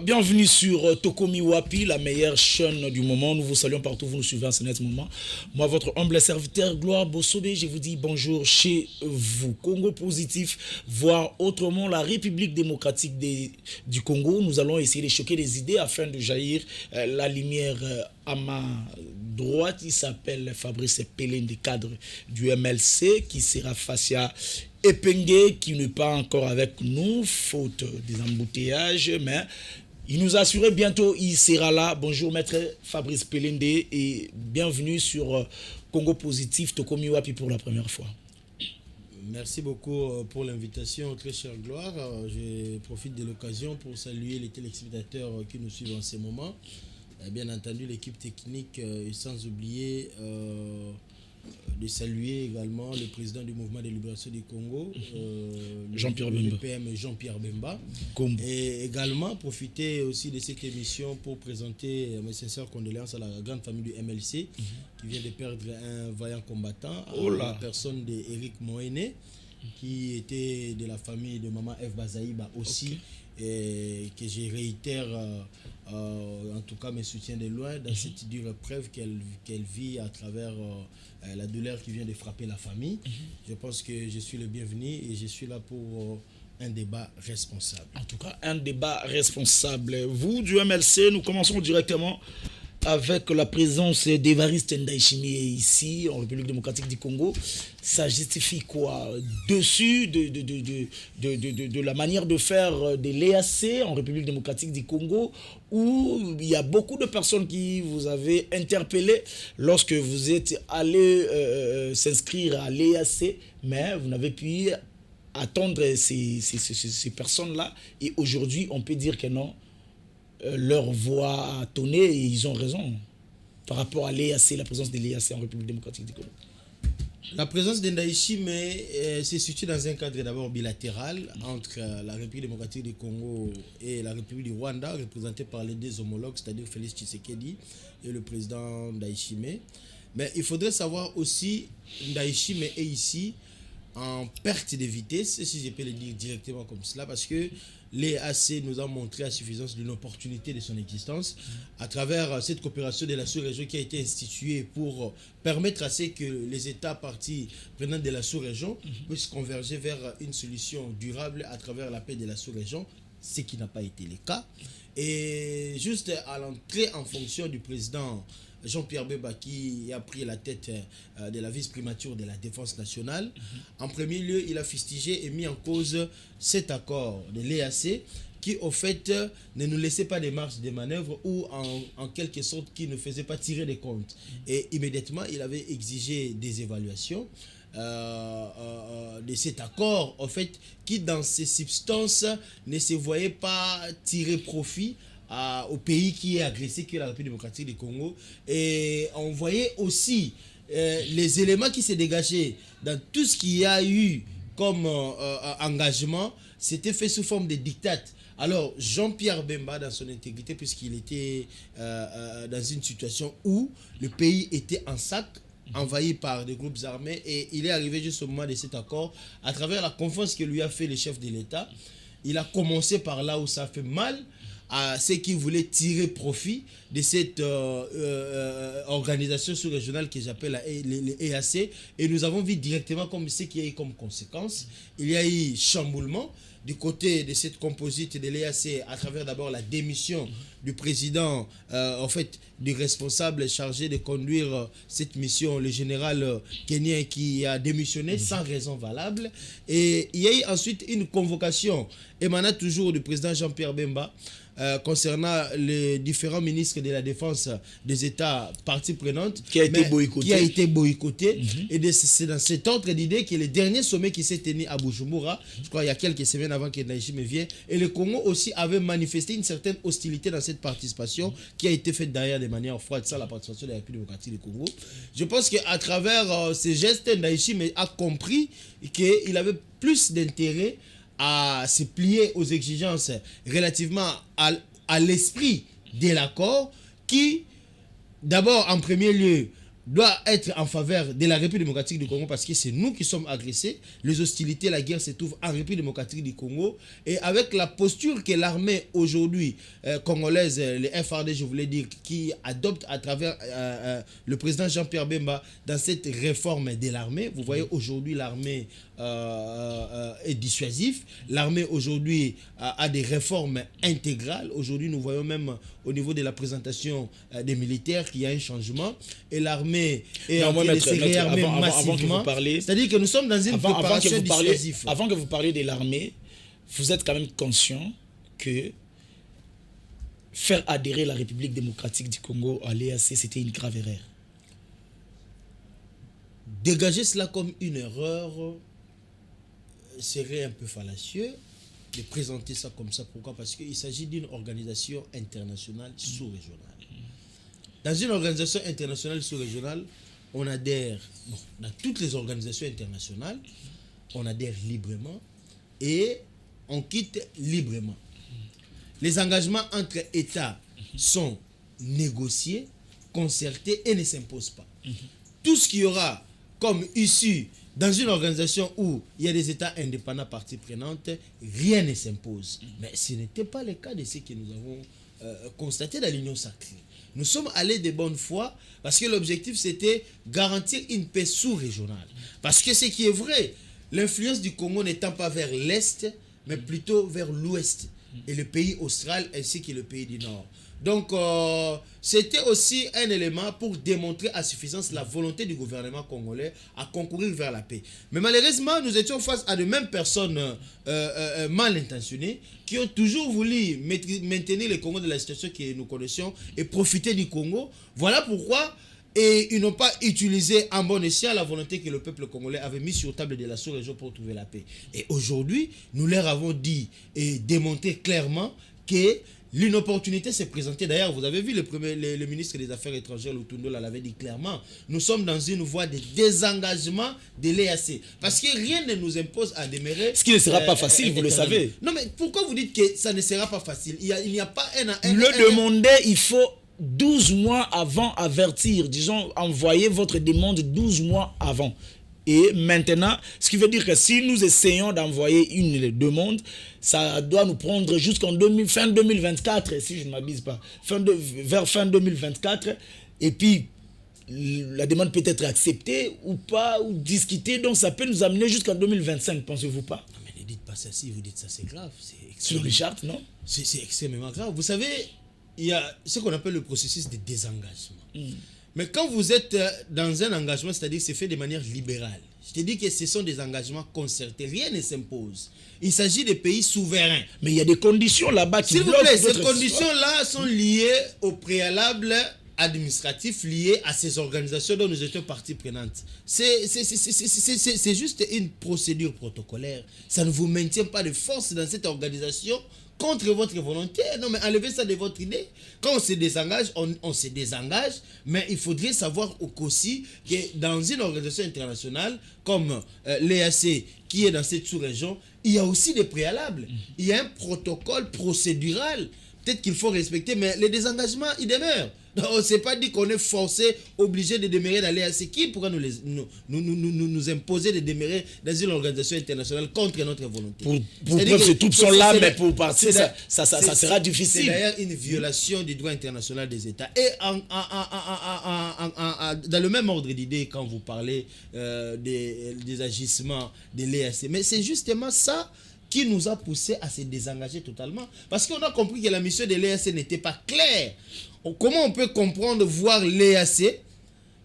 Bienvenue sur Tokomi Wapi, la meilleure chaîne du moment. Nous vous saluons partout, vous nous suivez en ce net moment. Moi, votre humble serviteur, Gloire Bossobé, je vous dis bonjour chez vous. Congo positif, voire autrement la République démocratique du Congo. Nous allons essayer de choquer les idées afin de jaillir la lumière à ma droite. Il s'appelle Fabrice Pelende, cadre du MLC, qui sera Facia Epengue, qui n'est pas encore avec nous, faute des embouteillages, mais il nous a assuré bientôt il sera là. Bonjour maître Fabrice Pelende et bienvenue sur Congo Positif Tokomi Wapi pour la première fois. Merci beaucoup pour l'invitation, très chère Gloire. Je profite de l'occasion pour saluer les téléspectateurs qui nous suivent en ce moment. Bien entendu l'équipe technique et sans oublier de saluer également le président du mouvement de libération du Congo, Jean-Pierre Bemba. Le PM Jean-Pierre Bemba. Et également profiter aussi de cette émission pour présenter mes sincères condoléances à la grande famille du MLC qui vient de perdre un vaillant combattant, la personne d'Éric Moéné, qui était de la famille de maman Eve Bazaïba aussi. Et que je réitère en tout cas mes soutiens de loin dans cette dure épreuve qu'elle vit à travers la douleur qui vient de frapper la famille. Je pense que je suis le bienvenu et je suis là pour un débat responsable. En tout cas, un débat responsable. Vous, du MLC, nous commençons directement avec la présence d'Évariste Ndayishimiye ici, en République démocratique du Congo. Ça justifie quoi? Dessus de la manière de faire de l'EAC en République démocratique du Congo, où il y a beaucoup de personnes qui vous avez interpellé lorsque vous êtes allé s'inscrire à l'EAC, mais vous n'avez pu attendre ces personnes-là. Et aujourd'hui, on peut dire que non, leur voix a tonné et ils ont raison par rapport à l'EAC, la présence de l'EAC en République démocratique du Congo. La présence de Ndayishimiye se situe dans un cadre d'abord bilatéral entre la République démocratique du Congo et la République du Rwanda, représentée par les deux homologues, c'est-à-dire Félix Tshisekedi et le président Ndayishimiye. Mais il faudrait savoir aussi, Ndayishimiye est ici en perte de vitesse, si je peux le dire directement comme cela, parce que l'EAC nous a montré à suffisance d'une opportunité de son existence à travers cette coopération de la sous-région qui a été instituée pour permettre à ce que les États parties prenantes de la sous-région puissent converger vers une solution durable à travers la paix de la sous-région, ce qui n'a pas été le cas. Et juste à l'entrée en fonction du président Jean-Pierre Bemba, qui a pris la tête de la vice-primature de la défense nationale. En premier lieu, il a fustigé et mis en cause cet accord de l'EAC qui, au fait, ne nous laissait pas de marge de manœuvre ou en quelque sorte qui ne faisait pas tirer des comptes. Et immédiatement, il avait exigé des évaluations de cet accord, en fait, qui dans ses substances ne se voyait pas tirer profit au pays qui est agressé, qui est la République démocratique du Congo. Et on voyait aussi les éléments qui se dégageaient dans tout ce qu'il y a eu comme engagement, c'était fait sous forme de diktat. Alors Jean-Pierre Bemba, dans son intégrité, puisqu'il était dans une situation où le pays était en sac, envahi par des groupes armés, et il est arrivé juste au moment de cet accord, à travers la confiance que lui a fait le chef de l'État. Il a commencé par là où ça fait mal, à ceux qui voulaient tirer profit de cette organisation sous-régionale que j'appelle les EAC. Et nous avons vu directement comme ce qui a eu comme conséquence. Il y a eu chamboulement du côté de cette composite de l'EAC à travers d'abord la démission du président, en fait, du responsable chargé de conduire cette mission, le général kenyan qui a démissionné sans raison valable. Et il y a eu ensuite une convocation émanant toujours du président Jean-Pierre Bemba concernant les différents ministres de la défense des États parties prenantes qui a été boycotté. Et c'est dans cet ordre d'idée que le dernier sommet qui s'est tenu à Bujumbura, je crois il y a quelques semaines avant que Ndayishimiye vienne, et le Congo aussi avait manifesté une certaine hostilité dans cette participation qui a été faite derrière de manière froide, sans la participation de la République démocratique du Congo. Je pense qu'à travers ces gestes, Ndayishimiye a compris qu'il avait plus d'intérêt à se plier aux exigences relativement à l'esprit de l'accord qui, d'abord, en premier lieu, doit être en faveur de la République démocratique du Congo parce que c'est nous qui sommes agressés. Les hostilités, la guerre se trouve en République démocratique du Congo. Et avec la posture que l'armée aujourd'hui congolaise, les FRD, je voulais dire, qui adopte à travers le président Jean-Pierre Bemba dans cette réforme de l'armée, vous voyez aujourd'hui l'armée est dissuasif. L'armée aujourd'hui a des réformes intégrales. Aujourd'hui, nous voyons même au niveau de la présentation des militaires qu'il y a un changement. Et l'armée est en train de se réarmer massivement. C'est-à-dire que nous sommes dans une préparation dissuasive. Avant que vous parliez de l'armée, vous êtes quand même conscient que faire adhérer la République démocratique du Congo à l'EAC, c'était une grave erreur. Dégager cela comme une erreur serait un peu fallacieux de présenter ça comme ça. Pourquoi? Parce qu'il s'agit d'une organisation internationale sous-régionale. Dans une organisation internationale sous-régionale, on adhère, dans toutes les organisations internationales, on adhère librement et on quitte librement. Les engagements entre États sont négociés, concertés et ne s'imposent pas. Tout ce qu'il y aura comme issue dans une organisation où il y a des États indépendants parties prenantes, rien ne s'impose. Mais ce n'était pas le cas de ce que nous avons constaté dans l'Union sacrée. Nous sommes allés de bonne foi parce que l'objectif c'était garantir une paix sous-régionale. Parce que ce qui est vrai, l'influence du Congo n'étant pas vers l'Est, mais plutôt vers l'Ouest. Et le pays austral ainsi que le pays du Nord. Donc, c'était aussi un élément pour démontrer à suffisance la volonté du gouvernement congolais à concourir vers la paix. Mais malheureusement, nous étions face à de mêmes personnes mal intentionnées qui ont toujours voulu maintenir le Congo dans la situation que nous connaissions et profiter du Congo. Voilà pourquoi ils n'ont pas utilisé en bon escient la volonté que le peuple congolais avait mise sur table de la sous-région pour trouver la paix. Et aujourd'hui, nous leur avons dit et démontré clairement que l'inopportunité s'est présentée. D'ailleurs, vous avez vu le ministre des Affaires étrangères, Lutundo, l'avait dit clairement. Nous sommes dans une voie de désengagement de l'EAC. Parce que rien ne nous impose à demeurer. Ce qui ne sera pas facile, vous le savez. Non, mais pourquoi vous dites que ça ne sera pas facile? Il n'y a pas Le demander, il faut 12 mois avant avertir. Disons, envoyez votre demande 12 mois avant. Et maintenant, ce qui veut dire que si nous essayons d'envoyer une demande, ça doit nous prendre jusqu'en fin 2024, si je ne m'abuse pas. Vers fin 2024. Et puis, la demande peut être acceptée ou pas, ou discutée. Donc, ça peut nous amener jusqu'en 2025, pensez-vous pas? Non, mais ne dites pas ça si vous dites ça, c'est grave. Sur les chartes, non? C'est extrêmement grave. Vous savez, il y a ce qu'on appelle le processus de désengagement. Mais quand vous êtes dans un engagement, c'est-à-dire que c'est fait de manière libérale, je te dis que ce sont des engagements concertés, rien ne s'impose. Il s'agit de pays souverains. Mais il y a des conditions là-bas qui bloquent. S'il vous plaît, ces conditions-là sont liées au préalable administratif lié à ces organisations dont nous étions partie prenante. C'est juste une procédure protocolaire. Ça ne vous maintient pas de force dans cette organisation contre votre volonté. Non, mais enlevez ça de votre idée. Quand on se désengage, on se désengage, mais il faudrait savoir aussi que dans une organisation internationale comme l'EAC, qui est dans cette sous-région, il y a aussi des préalables. Il y a un protocole procédural. Peut-être qu'il faut respecter, mais les désengagements, ils demeurent. On ne s'est pas dit qu'on est forcé, obligé de demeurer dans l'EAC. Qui pourra nous imposer de demeurer dans une organisation internationale contre notre volonté? Pour preuve, ces troupes sont là, mais pour partir, ça sera difficile. C'est d'ailleurs une violation du droit international des États. Et dans le même ordre d'idée, quand vous parlez des agissements de l'EAC, mais c'est justement ça qui nous a poussé à se désengager totalement. Parce qu'on a compris que la mission de l'EAC n'était pas claire. Comment on peut comprendre, voir l'EAC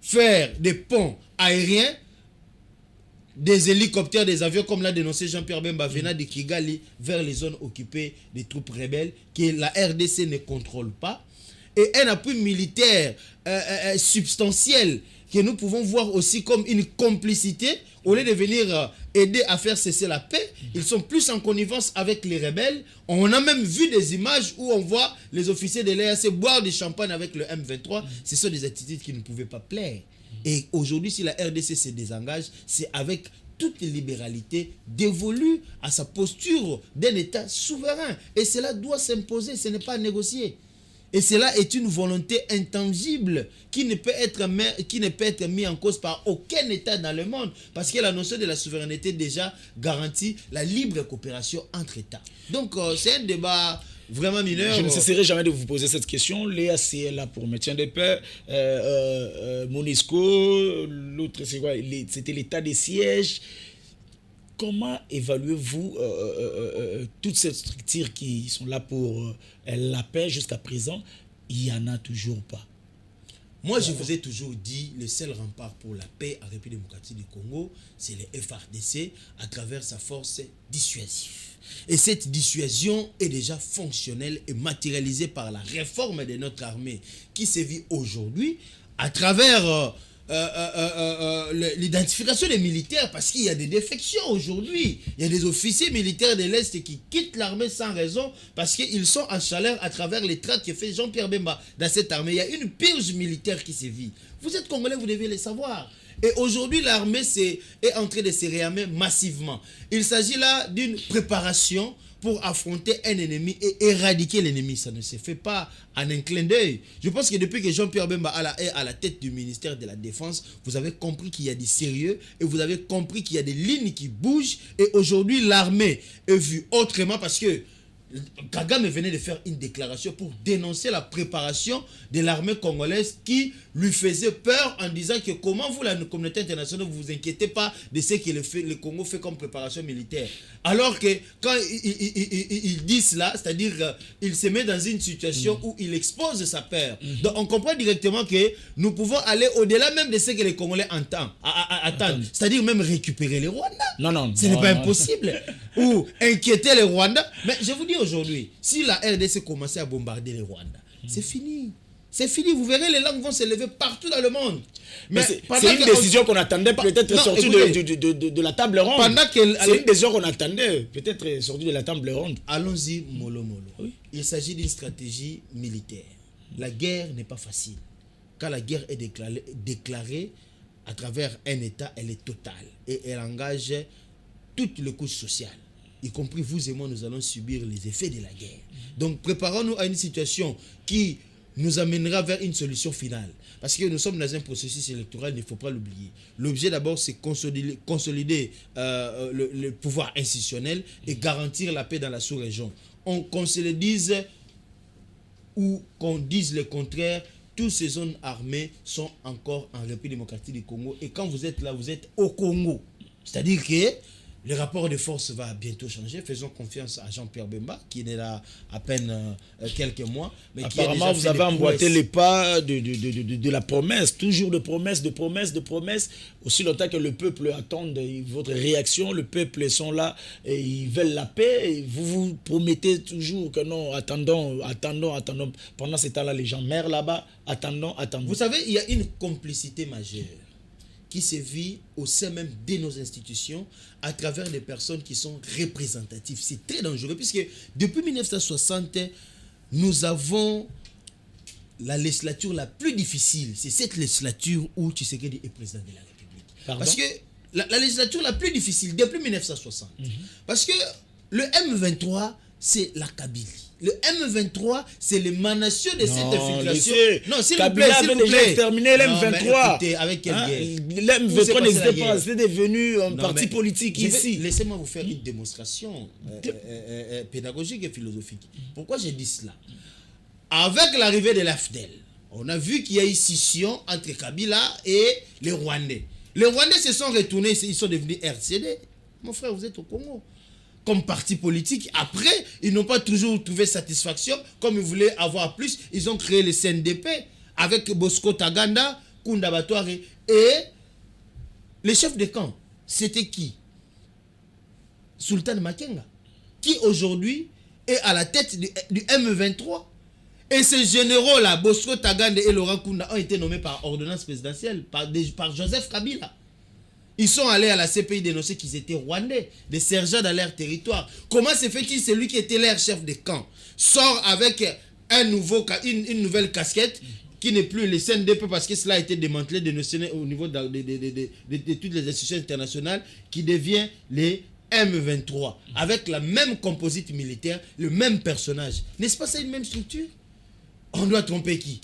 faire des ponts aériens, des hélicoptères, des avions, comme l'a dénoncé Jean-Pierre Bemba, venant de Kigali vers les zones occupées des troupes rebelles, que la RDC ne contrôle pas, et un appui militaire substantiel que nous pouvons voir aussi comme une complicité, au lieu de venir aider à faire cesser la paix, ils sont plus en connivence avec les rebelles. On a même vu des images où on voit les officiers de l'EAC boire du champagne avec le M23. Ce sont des attitudes qui ne pouvaient pas plaire. Et aujourd'hui, si la RDC se désengage, c'est avec toute libéralité dévolue à sa posture d'un État souverain. Et cela doit s'imposer, ce n'est pas à négocier. Et cela est une volonté intangible qui ne peut être mise en cause par aucun État dans le monde. Parce que la notion de la souveraineté déjà garantit la libre coopération entre États. Donc c'est un débat vraiment mineur. Je ne cesserai jamais de vous poser cette question. L'EAC est là pour maintien de paix. Monesco, l'autre c'est quoi? C'était l'état des sièges. Comment évaluez-vous toutes ces structures qui sont là pour la paix jusqu'à présent? Il n'y en a toujours pas. Moi, je vous ai toujours dit, le seul rempart pour la paix en République démocratique du Congo, c'est le FARDC à travers sa force dissuasive. Et cette dissuasion est déjà fonctionnelle et matérialisée par la réforme de notre armée qui sévit aujourd'hui à travers l'identification des militaires, parce qu'il y a des défections aujourd'hui. Il y a des officiers militaires de l'Est qui quittent l'armée sans raison parce qu'ils sont en chaleur à travers les tracts que fait Jean-Pierre Bemba dans cette armée. Il y a une purge militaire qui sévit. Vous êtes Congolais, vous devez le savoir. Et aujourd'hui, l'armée est en train de se réarmer massivement. Il s'agit là d'une préparation pour affronter un ennemi et éradiquer l'ennemi. Ça ne se fait pas en un clin d'œil. Je pense que depuis que Jean-Pierre Bemba est à la tête du ministère de la Défense, vous avez compris qu'il y a du sérieux et vous avez compris qu'il y a des lignes qui bougent. Et aujourd'hui, l'armée est vue autrement parce que Kagame venait de faire une déclaration pour dénoncer la préparation de l'armée congolaise qui lui faisait peur en disant que comment vous, la communauté internationale, vous vous inquiétez pas de ce que le Congo fait comme préparation militaire. Alors que quand il dit cela, c'est-à-dire qu'il se met dans une situation où il expose sa peur. Donc on comprend directement que nous pouvons aller au-delà même de ce que les Congolais attendent. C'est-à-dire même récupérer les Rwandais. Non. Ce n'est pas impossible. Ou inquiéter les Rwandais. Mais je vous dis aujourd'hui, si la RDC commençait à bombarder les Rwandais, c'est fini. C'est fini, vous verrez, les langues vont se lever partout dans le monde. Mais c'est une décision qu'on attendait peut-être sortie de la table ronde. C'est une décision qu'on attendait peut-être sortie de la table ronde. Allons-y, mollo. Oui. Il s'agit d'une stratégie militaire. La guerre n'est pas facile. Quand la guerre est déclarée à travers un État, elle est totale. Et elle engage toutes les couches sociales. Y compris vous et moi, nous allons subir les effets de la guerre. Donc préparons-nous à une situation qui nous amènera vers une solution finale. Parce que nous sommes dans un processus électoral, il ne faut pas l'oublier. L'objet d'abord, c'est consolider le pouvoir institutionnel et garantir la paix dans la sous-région. Qu'on se le dise ou qu'on dise le contraire, toutes ces zones armées sont encore en République démocratique du Congo. Et quand vous êtes là, vous êtes au Congo. C'est-à-dire que le rapport de force va bientôt changer. Faisons confiance à Jean-Pierre Bemba, qui est là à peine quelques mois. Mais apparemment, vous avez emboîté les pas de la promesse. Toujours de promesses. Aussi longtemps que le peuple attend votre réaction, le peuple sont là et ils veulent la paix. Et vous promettez toujours que non, attendons. Pendant ce temps-là, les gens meurent là-bas. Attendons. Vous savez, il y a une complicité majeure qui se vit au sein même de nos institutions à travers des personnes qui sont représentatives. C'est très dangereux puisque depuis 1960, nous avons la législature la plus difficile. C'est cette législature où Tshisekedi est président de la République. Pardon? Parce que la législature la plus difficile depuis 1960. Parce que le M23, c'est la Kabylie. Le M23, c'est l'émanation de cette infiltration. Non, s'il vous plaît, s'il vous plaît. Terminé l'M23. Écoutez, avec quelle guerre? L'M23 n'existait pas, c'était devenu un parti politique ici. Laissez-moi vous faire une démonstration pédagogique et philosophique. Pourquoi j'ai dit cela? Avec l'arrivée de l'AFDEL, on a vu qu'il y a eu scission entre Kabila et les Rwandais. Les Rwandais se sont retournés, ils sont devenus RCD. Mon frère, vous êtes au Congo. Comme parti politique, après, ils n'ont pas toujours trouvé satisfaction. Comme ils voulaient avoir plus, ils ont créé le CNDP avec Bosco Taganda, Kunda Batouare. Et les chefs de camp, c'était qui? Sultan Makenga, qui aujourd'hui est à la tête du M23. Et ces généraux-là, Bosco Taganda et Laurent Kunda, ont été nommés par ordonnance présidentielle, par Joseph Kabila. Ils sont allés à la CPI dénoncer qu'ils étaient rwandais, des sergents dans leur territoire. Comment se fait-il celui qui était leur chef de camp sort avec une nouvelle casquette qui n'est plus le CNDP parce que cela a été démantelé, dénoncé au niveau de toutes les institutions internationales, qui devient les M23 avec la même composite militaire, le même personnage. N'est-ce pas ça une même structure? on doit tromper qui?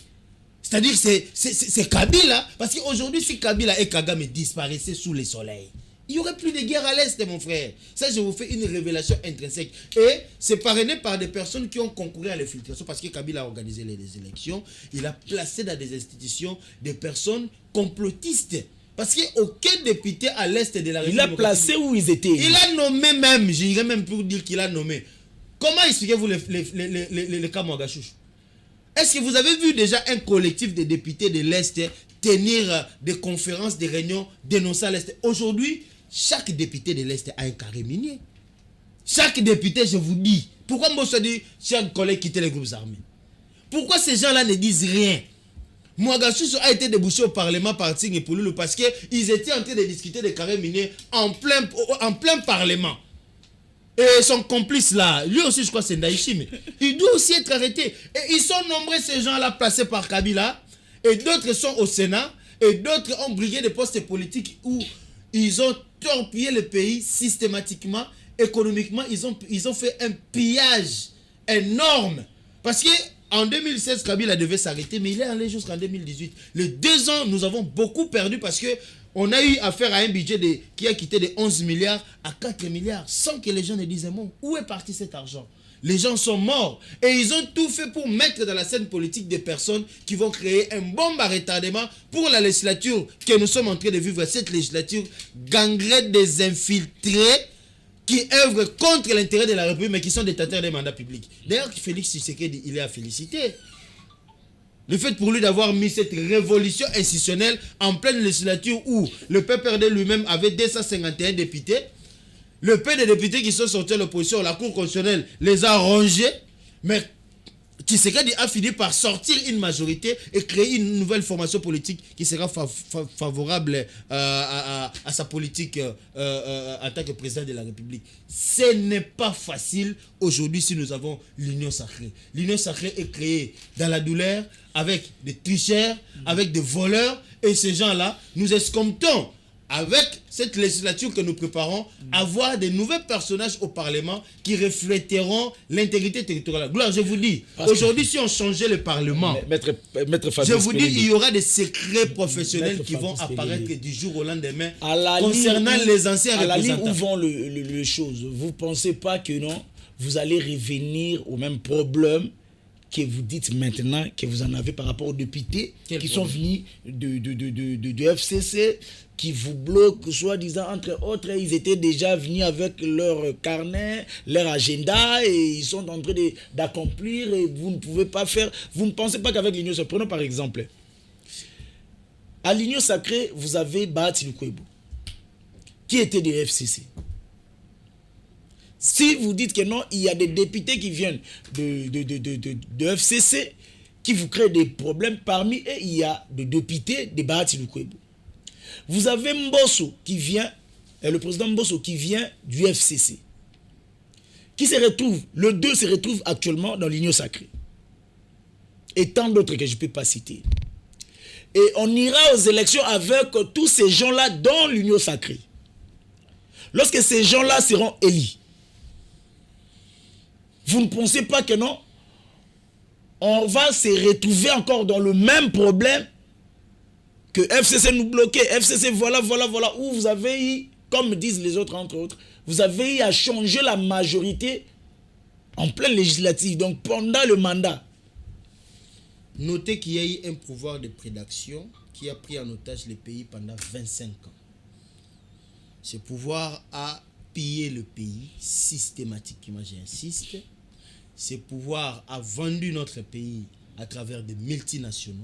C'est-à-dire que c'est Kabila. Parce qu'aujourd'hui, si Kabila et Kagame disparaissaient sous le soleil, il n'y aurait plus de guerre à l'Est, mon frère. Ça, je vous fais une révélation intrinsèque. Et c'est parrainé par des personnes qui ont concouru à l'infiltration. Parce que Kabila a organisé les élections. Il a placé dans des institutions des personnes complotistes. Parce qu'aucun député à l'Est de la République... Il a placé où ils étaient. Il a nommé même, j'irais même pour dire qu'il a nommé. Comment expliquez-vous les cas Ouagachougou? Est-ce que vous avez vu déjà un collectif de députés de l'Est tenir des conférences, des réunions, dénoncer à l'Est? Aujourd'hui, chaque député de l'Est a un carré minier. Chaque député, je vous dis, pourquoi moi je dis, chers collègues, quitter les groupes armés? Pourquoi ces gens-là ne disent rien? Ouagachougou a été débouché au Parlement par Tsing et Pouloulou parce qu'ils étaient en train de discuter des carrés miniers en plein Parlement. Et son complice là, lui aussi je crois c'est Ndaïchime, il doit aussi être arrêté. Et ils sont nombreux ces gens-là placés par Kabila, et d'autres sont au Sénat, et d'autres ont brigué des postes politiques où ils ont torpillé le pays systématiquement, économiquement, ils ont fait un pillage énorme. Parce que en 2016, Kabila devait s'arrêter, mais il est allé jusqu'en 2018. Les 2 ans, nous avons beaucoup perdu parce que on a eu affaire à un budget qui a quitté de 11 milliards à 4 milliards sans que les gens ne disent un mot. Où est parti cet argent? Les gens sont morts et ils ont tout fait pour mettre dans la scène politique des personnes qui vont créer un bombe à retardement pour la législature que nous sommes en train de vivre. Cette législature gangrène des infiltrés qui œuvrent contre l'intérêt de la République mais qui sont détenteurs des mandats publics. D'ailleurs, Félix Tshisekedi, il est à féliciter. Le fait pour lui d'avoir mis cette révolution institutionnelle en pleine législature où le PPRD lui-même avait 251 députés, le peu de députés qui sont sortis de l'opposition, la Cour constitutionnelle les a rongés, mais Tshisekedi a fini par sortir une majorité et créer une nouvelle formation politique qui sera favorable à sa politique en tant que président de la République. Ce n'est pas facile aujourd'hui si nous avons l'Union sacrée. L'Union sacrée est créée dans la douleur avec des tricheurs, avec des voleurs, et ces gens-là, nous escomptons avec cette législature que nous préparons, avoir des nouveaux personnages au Parlement qui reflèteront l'intégrité territoriale. Gloire, je vous dis, aujourd'hui, si on changeait le Parlement, Maître je vous dis, il y aura des secrets professionnels qui vont apparaître du jour au lendemain concernant les anciens représentants. À la ligne où vont les choses, vous ne pensez pas que non, vous allez revenir au même problème que vous dites maintenant que vous en avez par rapport aux députés qui sont venus de FCC, qui vous bloquent, soi-disant, entre autres, ils étaient déjà venus avec leur carnet, leur agenda, et ils sont en train d'accomplir, et vous ne pouvez pas faire. Vous ne pensez pas qu'avec l'Union sacrée, prenons par exemple, à l'Union sacrée, vous avez Bahati Lukwebo, qui était de FCC. Si vous dites que non, il y a des députés qui viennent de FCC qui vous créent des problèmes. Parmi eux, il y a des députés de Bahati Lukwebo. Vous avez Mbosso qui vient, le président Mbosso qui vient du FCC, qui se retrouve, le 2 se retrouve actuellement dans l'Union sacrée. Et tant d'autres que je ne peux pas citer. Et on ira aux élections avec tous ces gens-là dans l'Union sacrée. Lorsque ces gens-là seront élus, vous ne pensez pas que non, on va se retrouver encore dans le même problème que FCC nous bloquait. FCC, voilà, où vous avez eu, comme disent les autres entre autres, vous avez eu à changer la majorité en pleine législative, donc pendant le mandat. Notez qu'il y a eu un pouvoir de prédation qui a pris en otage le pays pendant 25 ans. Ce pouvoir a pillé le pays systématiquement, j'insiste. Ce pouvoir a vendu notre pays à travers des multinationaux.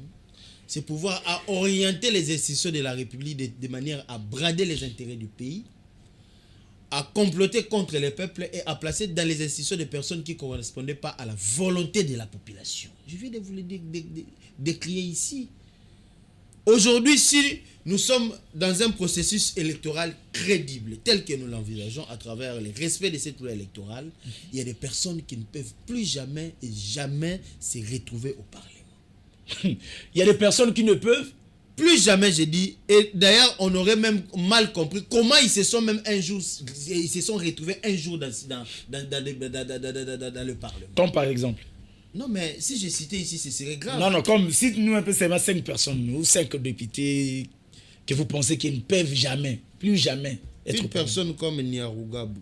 Ce pouvoir a orienté les institutions de la République de manière à brader les intérêts du pays, à comploter contre les peuples et à placer dans les institutions des personnes qui ne correspondaient pas à la volonté de la population. Je viens de vous le décrire ici. Aujourd'hui, si nous sommes dans un processus électoral crédible, tel que nous l'envisageons à travers le respect de cette loi électorale, il y a des personnes qui ne peuvent plus jamais et jamais se retrouver au Parlement. Il y a des personnes qui ne peuvent plus jamais, j'ai dit. Et d'ailleurs, on aurait même mal compris comment ils se sont même un jour, ils se sont retrouvés un jour dans le Parlement. Comme par exemple. Non, mais si j'ai cité ici, ce serait grave. Non, comme si nous un peu seulement 5 personnes ou 5 députés que vous pensez qu'ils ne peuvent jamais, plus jamais être une personne comme Niarugabou,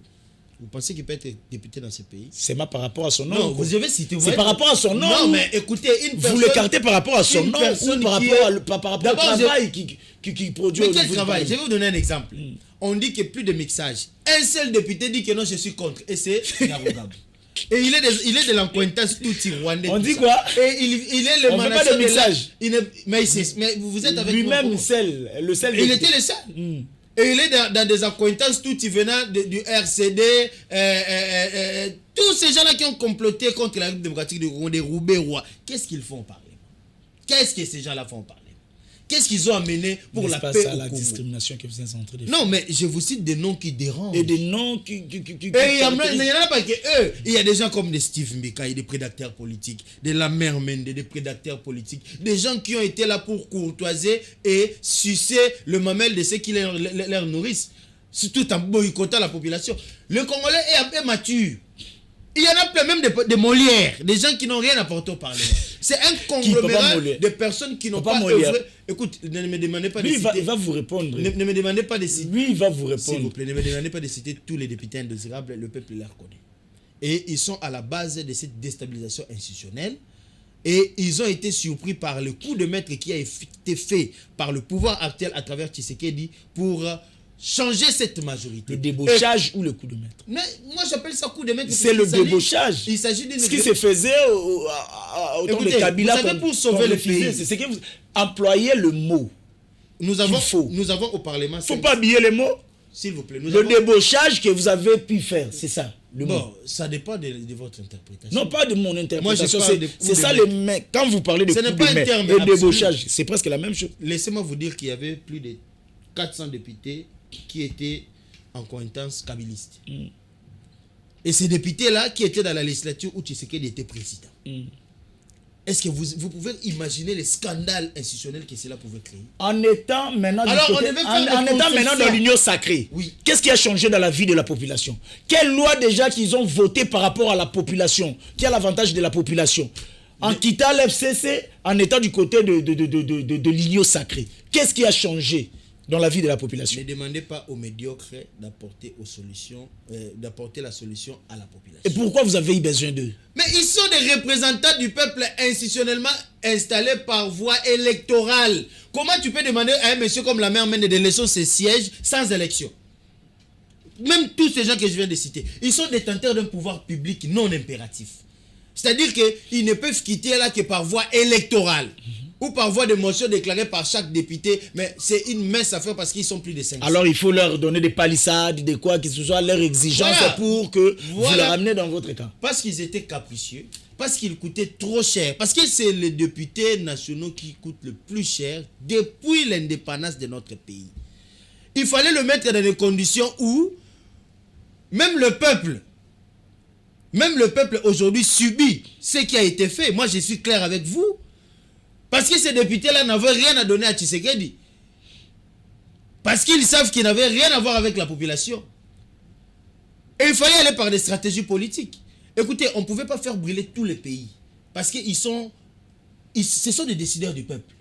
vous pensez qu'il peut être député dans ce pays? C'est par rapport à son nom. Non, vous avez cité. C'est par rapport à son nom. Non, mais écoutez, une personne. Vous l'écartez par rapport à son nom ou par rapport au travail qui produit. Mais quel travail? Je vais vous donner un exemple. On dit qu'il n'y a plus de mixage. Un seul député dit que non, je suis contre. Et c'est Niarugabou. Et il est de l'accointance tout rwandais. On dit quoi? Et il est le on manager fait pas de mixage. Mais vous êtes avec lui-même le seul. Il était le seul. Et il est dans des accointances tout venant du RCD, tous ces gens-là qui ont comploté contre la République démocratique du Congo, des Roubaix-Rois. Qu'est-ce qu'ils font parler? Qu'est-ce que ces gens-là font parler? Qu'est-ce qu'ils ont amené pour la paix au Congo? La discrimination que vous êtes en train de faire. Non, mais je vous cite des noms qui dérangent. Et des noms qui... Et il n'y en a pas que eux. Il y a des gens comme des Steve Mbeka, des prédateurs politiques, des Lamer Mende, des prédateurs politiques, des gens qui ont été là pour courtoiser et sucer le mamelle de ceux qui leur nourrissent, tout en boycottant la population. Le Congolais est un peu mature. Il y en a plein même de Molière, des gens qui n'ont rien apporté au Parlement. C'est un conglomérat de personnes qui n'ont pas œuvré. Écoute, ne me demandez pas de citer. Il va vous répondre. Ne me demandez pas de citer. Lui, il va vous répondre. S'il vous plaît, ne me demandez pas de citer tous les députés indésirables, le peuple les reconnaît. Et ils sont à la base de cette déstabilisation institutionnelle. Et ils ont été surpris par le coup de maître qui a été fait par le pouvoir actuel à travers Tshisekedi pour changer cette majorité. Le débauchage ou le coup de maître? Mais moi j'appelle ça coup de maître. C'est le débauchage. Il s'agit d'une... Ce qui se faisait au temps de Kabila. Vous savez, pour sauver le pays, c'est ce que vous employez le mot. Nous avons au Parlement... Il ne faut pas habiller les mots. S'il vous plaît. Débauchage que vous avez pu faire, c'est ça. Bon, ça dépend de votre interprétation. Non, pas de mon interprétation. Moi, c'est ça le mec. Quand vous parlez de coup de maître et débauchage, c'est presque la même chose. Laissez-moi vous dire qu'il y avait plus de 400 députés qui étaient en coïncidence kabiliste. Et ces députés-là qui étaient dans la législature où Tshisekedi était président. Est-ce que vous pouvez imaginer les scandales institutionnels que cela pouvait créer? En étant maintenant, dans l'union sacrée, oui. Qu'est-ce qui a changé dans la vie de la population? Quelle loi déjà qu'ils ont voté par rapport à la population, qui a l'avantage de la population? En quittant l'FCC, en étant du côté de l'union sacrée, qu'est-ce qui a changé dans la vie de la population? Ne demandez pas aux médiocres d'apporter la solution à la population. Et pourquoi vous avez eu besoin d'eux? Mais ils sont des représentants du peuple institutionnellement installés par voie électorale. Comment tu peux demander à un monsieur comme la maire Mende de laisser ses sièges sans élection? Même tous ces gens que je viens de citer, ils sont détenteurs d'un pouvoir public non impératif. C'est-à-dire qu'ils ne peuvent quitter là que par voie électorale. Ou par voie de motion déclarée par chaque député, mais c'est une mince affaire parce qu'ils sont plus de 500. Alors il faut leur donner des palissades, des quoi, que ce soit leur exigence pour que vous les ramenez dans votre camp. Parce qu'ils étaient capricieux, parce qu'ils coûtaient trop cher, parce que c'est les députés nationaux qui coûtent le plus cher depuis l'indépendance de notre pays. Il fallait le mettre dans des conditions où même le peuple aujourd'hui subit ce qui a été fait. Moi je suis clair avec vous. Parce que ces députés-là n'avaient rien à donner à Tshisekedi. Parce qu'ils savent qu'ils n'avaient rien à voir avec la population. Et il fallait aller par des stratégies politiques. Écoutez, on ne pouvait pas faire brûler tous les pays. Parce que ce sont des décideurs du peuple.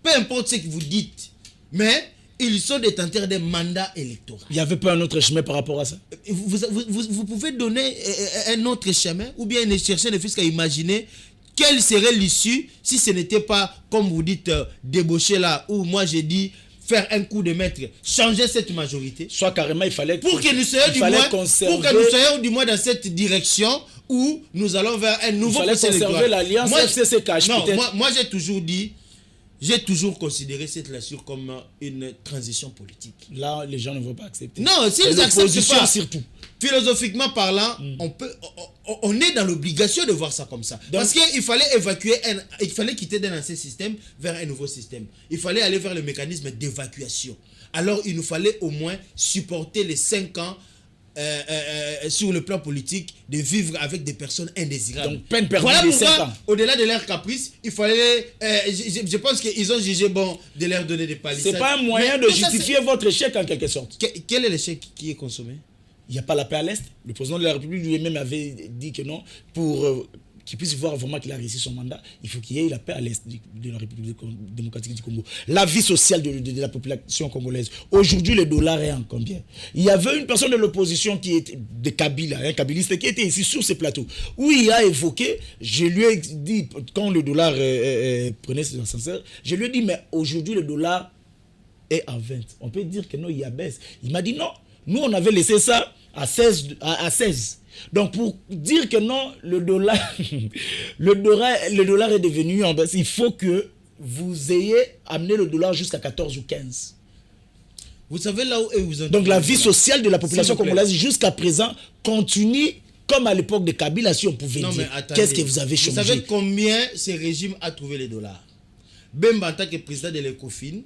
Peu importe ce que vous dites. Mais ils sont détenteurs des mandats électoraux. Il n'y avait pas un autre chemin par rapport à ça? Vous pouvez donner un autre chemin ou bien chercher ne fût-ce qu'à imaginer quelle serait l'issue si ce n'était pas, comme vous dites, débaucher là, où moi j'ai dit faire un coup de maître, changer cette majorité. Soit carrément, il fallait pour que nous soyons du moins dans cette direction où nous allons vers un nouveau processus électoral. Conserver l'alliance FCC-CACH. Moi j'ai toujours dit, j'ai toujours considéré cette lecture comme une transition politique. Là, les gens ne vont pas accepter. Non, s'ils n'acceptent pas, surtout. Philosophiquement parlant, on est dans l'obligation de voir ça comme ça. Donc, parce qu'il fallait il fallait quitter d'un ancien système vers un nouveau système. Il fallait aller vers le mécanisme d'évacuation. Alors, il nous fallait au moins supporter les 5 ans sur le plan politique de vivre avec des personnes indésirables. Donc, peine perdue voilà de 5 ans. Au-delà de leur caprice, il fallait... je pense qu'ils ont jugé bon de leur donner des palissades. C'est pas un moyen de justifier votre échec en quelque sorte. Quel est l'échec qui est consommé? Il n'y a pas la paix à l'Est. Le président de la République lui-même avait dit que non, pour qu'il puisse voir vraiment qu'il a réussi son mandat, il faut qu'il y ait la paix à l'est de la République démocratique du Congo. La vie sociale de la population congolaise. Aujourd'hui, le dollar est en combien? Il y avait une personne de l'opposition qui était de Kabila, un kabiliste, qui était ici sur ce plateau, où il a évoqué, je lui ai dit, quand le dollar prenait ses ascenseurs, je lui ai dit, mais aujourd'hui, le dollar est à 20. On peut dire que non, il y a baisse. Il m'a dit non, nous, on avait laissé ça à 16. Donc, pour dire que non, le dollar est devenu en baisse, il faut que vous ayez amené le dollar jusqu'à 14 ou 15. Vous savez là où vous en... Donc, la vie sociale de la population congolaise jusqu'à présent continue comme à l'époque de Kabila, si on pouvait dire. Qu'est-ce que vous avez changé? Vous savez combien ce régime a trouvé les dollars? Bemba, en tant que président de l'ECOFIN,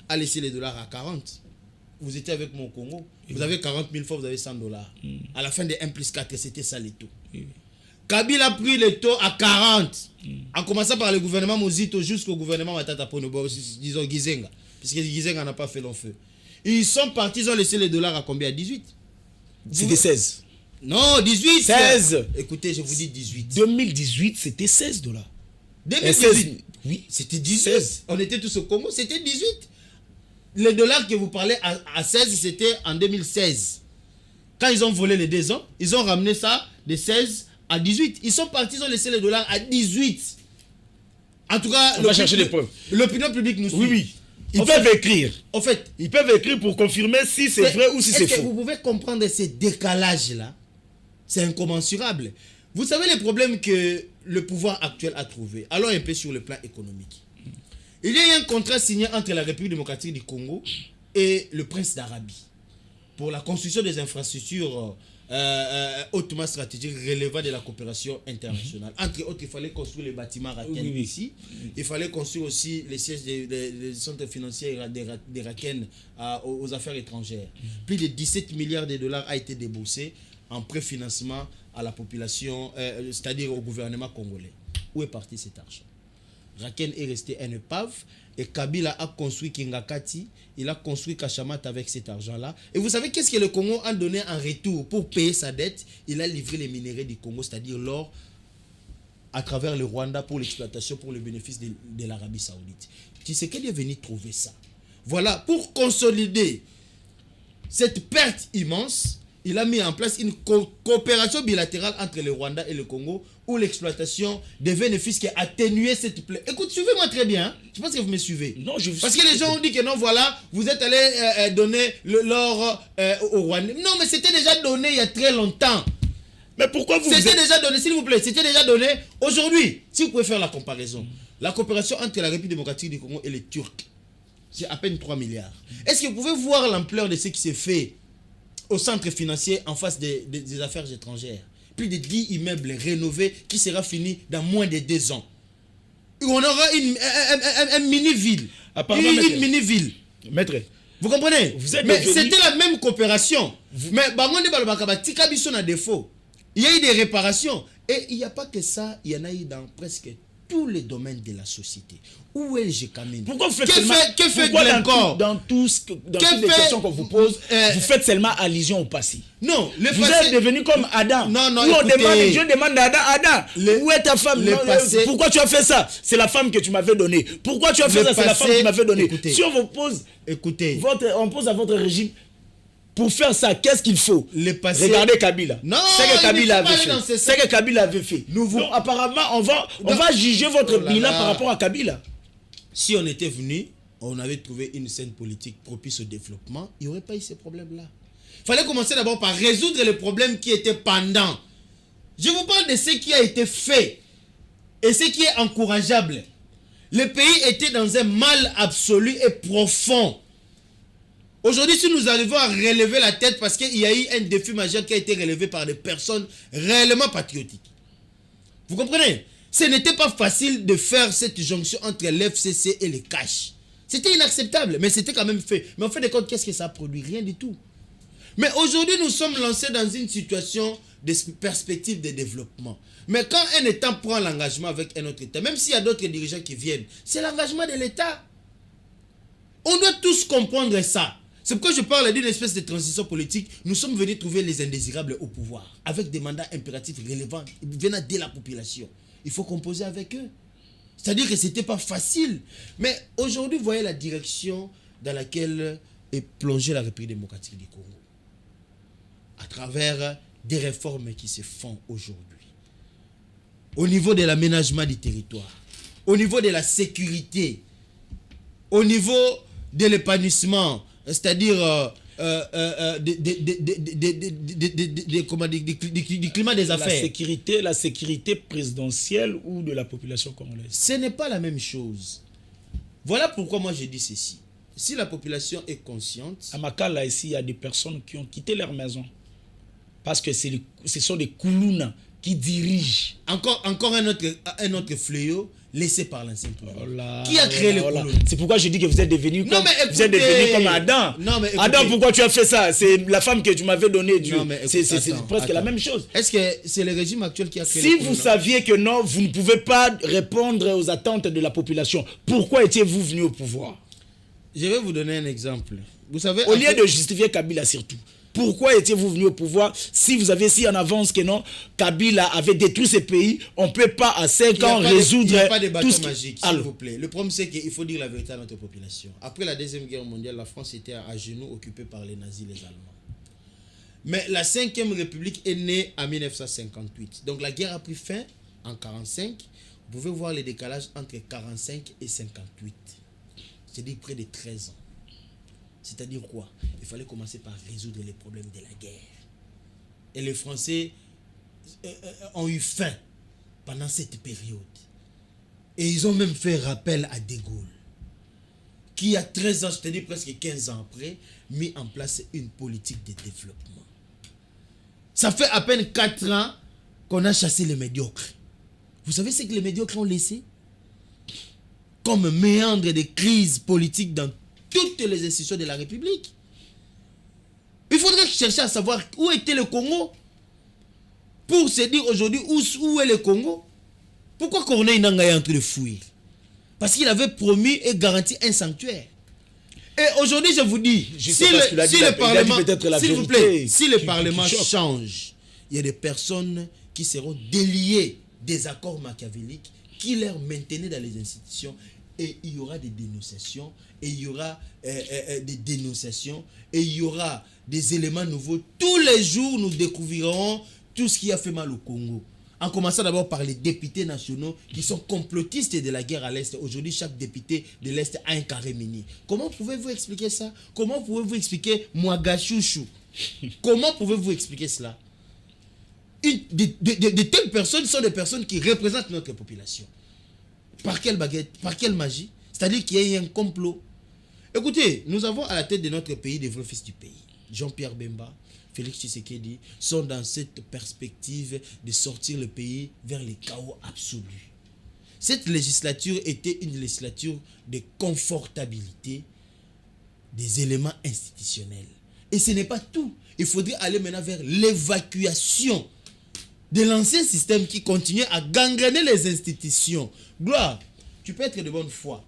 a laissé les dollars à 40. Vous étiez avec mon Congo, vous avez 40 000 fois, vous avez 100 dollars. À la fin de 1 plus 4, c'était ça les taux. Kabila a pris les taux à 40, en commençant par le gouvernement Mozito jusqu'au gouvernement Matata Ponobo, disons Gizenga, puisque Gizenga n'a pas fait long feu. Ils sont partis, ils ont laissé les dollars à combien? 18. C'était 16. Non, 18. 16. Écoutez, je vous dis 18. 2018, c'était 16 dollars. 2018, oui, c'était 18. 16. On était tous au Congo, c'était 18. Les dollars que vous parlez à 16, c'était en 2016. Quand ils ont volé les 2 ans, ils ont ramené ça de 16 à 18. Ils sont partis, ils ont laissé les dollars à 18. En tout cas, on va chercher des preuves. L'opinion publique nous suit. Oui, oui. Ils peuvent écrire. En fait, ils peuvent écrire pour confirmer si c'est vrai ou si c'est faux. Vous pouvez comprendre ces décalages-là. C'est incommensurable. Vous savez les problèmes que le pouvoir actuel a trouvé. Allons un peu sur le plan économique. Il y a eu un contrat signé entre la République démocratique du Congo et le prince d'Arabie pour la construction des infrastructures hautement stratégiques relevant de la coopération internationale. Entre autres, il fallait construire les bâtiments Raken ici. Il fallait construire aussi les sièges des centres financiers des Raken aux affaires étrangères. Plus de 17 milliards de dollars a été déboursé en préfinancement à la population, c'est-à-dire au gouvernement congolais. Où est parti cet argent? Raken est resté un épave et Kabila a construit Kingakati, il a construit Kachamat avec cet argent-là. Et vous savez qu'est-ce que le Congo a donné en retour pour payer sa dette? Il a livré les minéraux du Congo, c'est-à-dire l'or, à travers le Rwanda pour l'exploitation, pour le bénéfice de l'Arabie Saoudite. Tshisekedi est venu trouver ça. Voilà, pour consolider cette perte immense, il a mis en place une coopération bilatérale entre le Rwanda et le Congo où l'exploitation des bénéfices qui a atténué cette plaie. Écoute, suivez-moi très bien. Hein? Je pense que vous me suivez. Non, parce que les gens ont dit que non, voilà, vous êtes allé donner l'or au Rwanda. Non, mais c'était déjà donné il y a très longtemps. Mais pourquoi vous... C'était déjà donné, s'il vous plaît. C'était déjà donné aujourd'hui. Si vous pouvez faire la comparaison. La coopération entre la République démocratique du Congo et les Turcs, c'est à peine 3 milliards. Est-ce que vous pouvez voir l'ampleur de ce qui s'est fait au centre financier en face des affaires étrangères? Plus de 10 immeubles rénovés qui sera fini dans moins de 2 ans. On aura une mini-ville. Une mini-ville. Maître, vous comprenez? Mais c'était la même coopération. Mais défaut. Il y a eu des réparations. Et il n'y a pas que ça, il y en a eu dans presque tous les domaines de la société. Où est le GKMN? Pourquoi vous faites dans toutes les questions qu'on vous pose, vous faites seulement allusion au passé? Non, vous êtes devenu comme Adam. Non, Dieu demande à Adam, où est ta femme? Pourquoi tu as fait ça? C'est la femme que tu m'avais donnée. Pourquoi tu as fait ça? C'est la femme que tu m'avais donnée. Si on vous pose, on pose à votre régime, pour faire ça, qu'est-ce qu'il faut? Regardez Kabila. Non, c'est que Kabila avait fait. C'est que Kabila avait fait. Donc, apparemment, on va juger votre bilan par rapport à Kabila. Si on était venu, on avait trouvé une scène politique propice au développement, il n'y aurait pas eu ces problèmes-là. Il fallait commencer d'abord par résoudre les problèmes qui étaient pendants. Je vous parle de ce qui a été fait et ce qui est encourageable. Le pays était dans un mal absolu et profond. Aujourd'hui, si nous arrivons à relever la tête parce qu'il y a eu un défi majeur qui a été relevé par des personnes réellement patriotiques. Vous comprenez? Ce n'était pas facile de faire cette jonction entre l'FCC et les cash. C'était inacceptable, mais c'était quand même fait. Mais en fin de compte, qu'est-ce que ça a produit? Rien du tout. Mais aujourd'hui, nous sommes lancés dans une situation de perspective de développement. Mais quand un État prend l'engagement avec un autre État, même s'il y a d'autres dirigeants qui viennent, c'est l'engagement de l'État. On doit tous comprendre ça. C'est pourquoi je parle d'une espèce de transition politique. Nous sommes venus trouver les indésirables au pouvoir, avec des mandats impératifs relevants venant de la population. il faut composer avec eux. C'est-à-dire que ce n'était pas facile. Mais aujourd'hui, vous voyez la direction dans laquelle est plongée la République démocratique du Congo. À travers des réformes qui se font aujourd'hui. Au niveau de l'aménagement du territoire, au niveau de la sécurité, au niveau de l'épanouissement, c'est-à-dire du climat des affaires. La sécurité présidentielle ou de la population congolaise. Ce n'est pas la même chose. Voilà pourquoi moi je dis ceci. Si la population est consciente... À Makala, ici, il y a des personnes qui ont quitté leur maison. Parce que ce sont des Koulouna qui dirigent. Encore un autre fléau laissé par l'ancien pouvoir. Qui a créé le Koulouna? C'est pourquoi je dis que vous êtes devenu comme Adam. Non, mais Adam, pourquoi tu as fait ça? C'est la femme que tu m'avais donnée. C'est presque la même chose. Est-ce que c'est le régime actuel qui a créé le Koulouna? Si vous saviez que non, vous ne pouvez pas répondre aux attentes de la population, pourquoi étiez-vous venu au pouvoir? Je vais vous donner un exemple. Vous savez, au lieu de justifier Kabila surtout. Pourquoi étiez-vous venu au pouvoir si vous avez si en avance que non, Kabila avait détruit ce pays, on ne peut pas à 5 ans résoudre... Il n'y a pas de bâton magique, s'il vous plaît. Le problème, c'est qu'il faut dire la vérité à notre population. Après la Deuxième Guerre mondiale, la France était à genoux, occupée par les nazis, les Allemands. Mais la 5e République est née en 1958. Donc la guerre a pris fin en 1945. Vous pouvez voir les décalages entre 1945 et 1958. C'est-à-dire près de 13 ans. C'est-à-dire quoi? Il fallait commencer par résoudre les problèmes de la guerre. Et les Français ont eu faim pendant cette période. Et ils ont même fait rappel à De Gaulle, qui a 13 ans, c'est-à-dire presque 15 ans après, mis en place une politique de développement. Ça fait à peine 4 ans qu'on a chassé les médiocres. Vous savez ce que les médiocres ont laissé? Comme méandre de crises politiques dans toutes les institutions de la République. Il faudrait chercher à savoir où était le Congo pour se dire aujourd'hui où est le Congo. Pourquoi Corneille Nangaa est en train de fuir? Parce qu'il avait promis et garanti un sanctuaire. Et aujourd'hui, je vous dis, si le Parlement change, il y a des personnes qui seront déliées des accords machiavéliques qui leur maintenaient dans les institutions. Et il y aura des dénonciations, et il y aura des dénonciations, et il y aura des éléments nouveaux. Tous les jours, nous découvrirons tout ce qui a fait mal au Congo. En commençant d'abord par les députés nationaux qui sont complotistes de la guerre à l'Est. Aujourd'hui, chaque député de l'Est a un carré mini. Comment pouvez-vous expliquer ça? Comment pouvez-vous expliquer Mouagachouchou? Comment pouvez-vous expliquer cela? De telles personnes sont des personnes qui représentent notre population. Par quelle baguette? Par quelle magie? C'est-à-dire qu'il y a un complot. Écoutez, nous avons à la tête de notre pays des vrais fils du pays. Jean-Pierre Bemba, Félix Tshisekedi sont dans cette perspective de sortir le pays vers le chaos absolu. Cette législature était une législature de confortabilité des éléments institutionnels. Et ce n'est pas tout. Il faudrait aller maintenant vers l'évacuation de l'ancien système qui continue à gangréner les institutions. Gloire, tu peux être de bonne foi,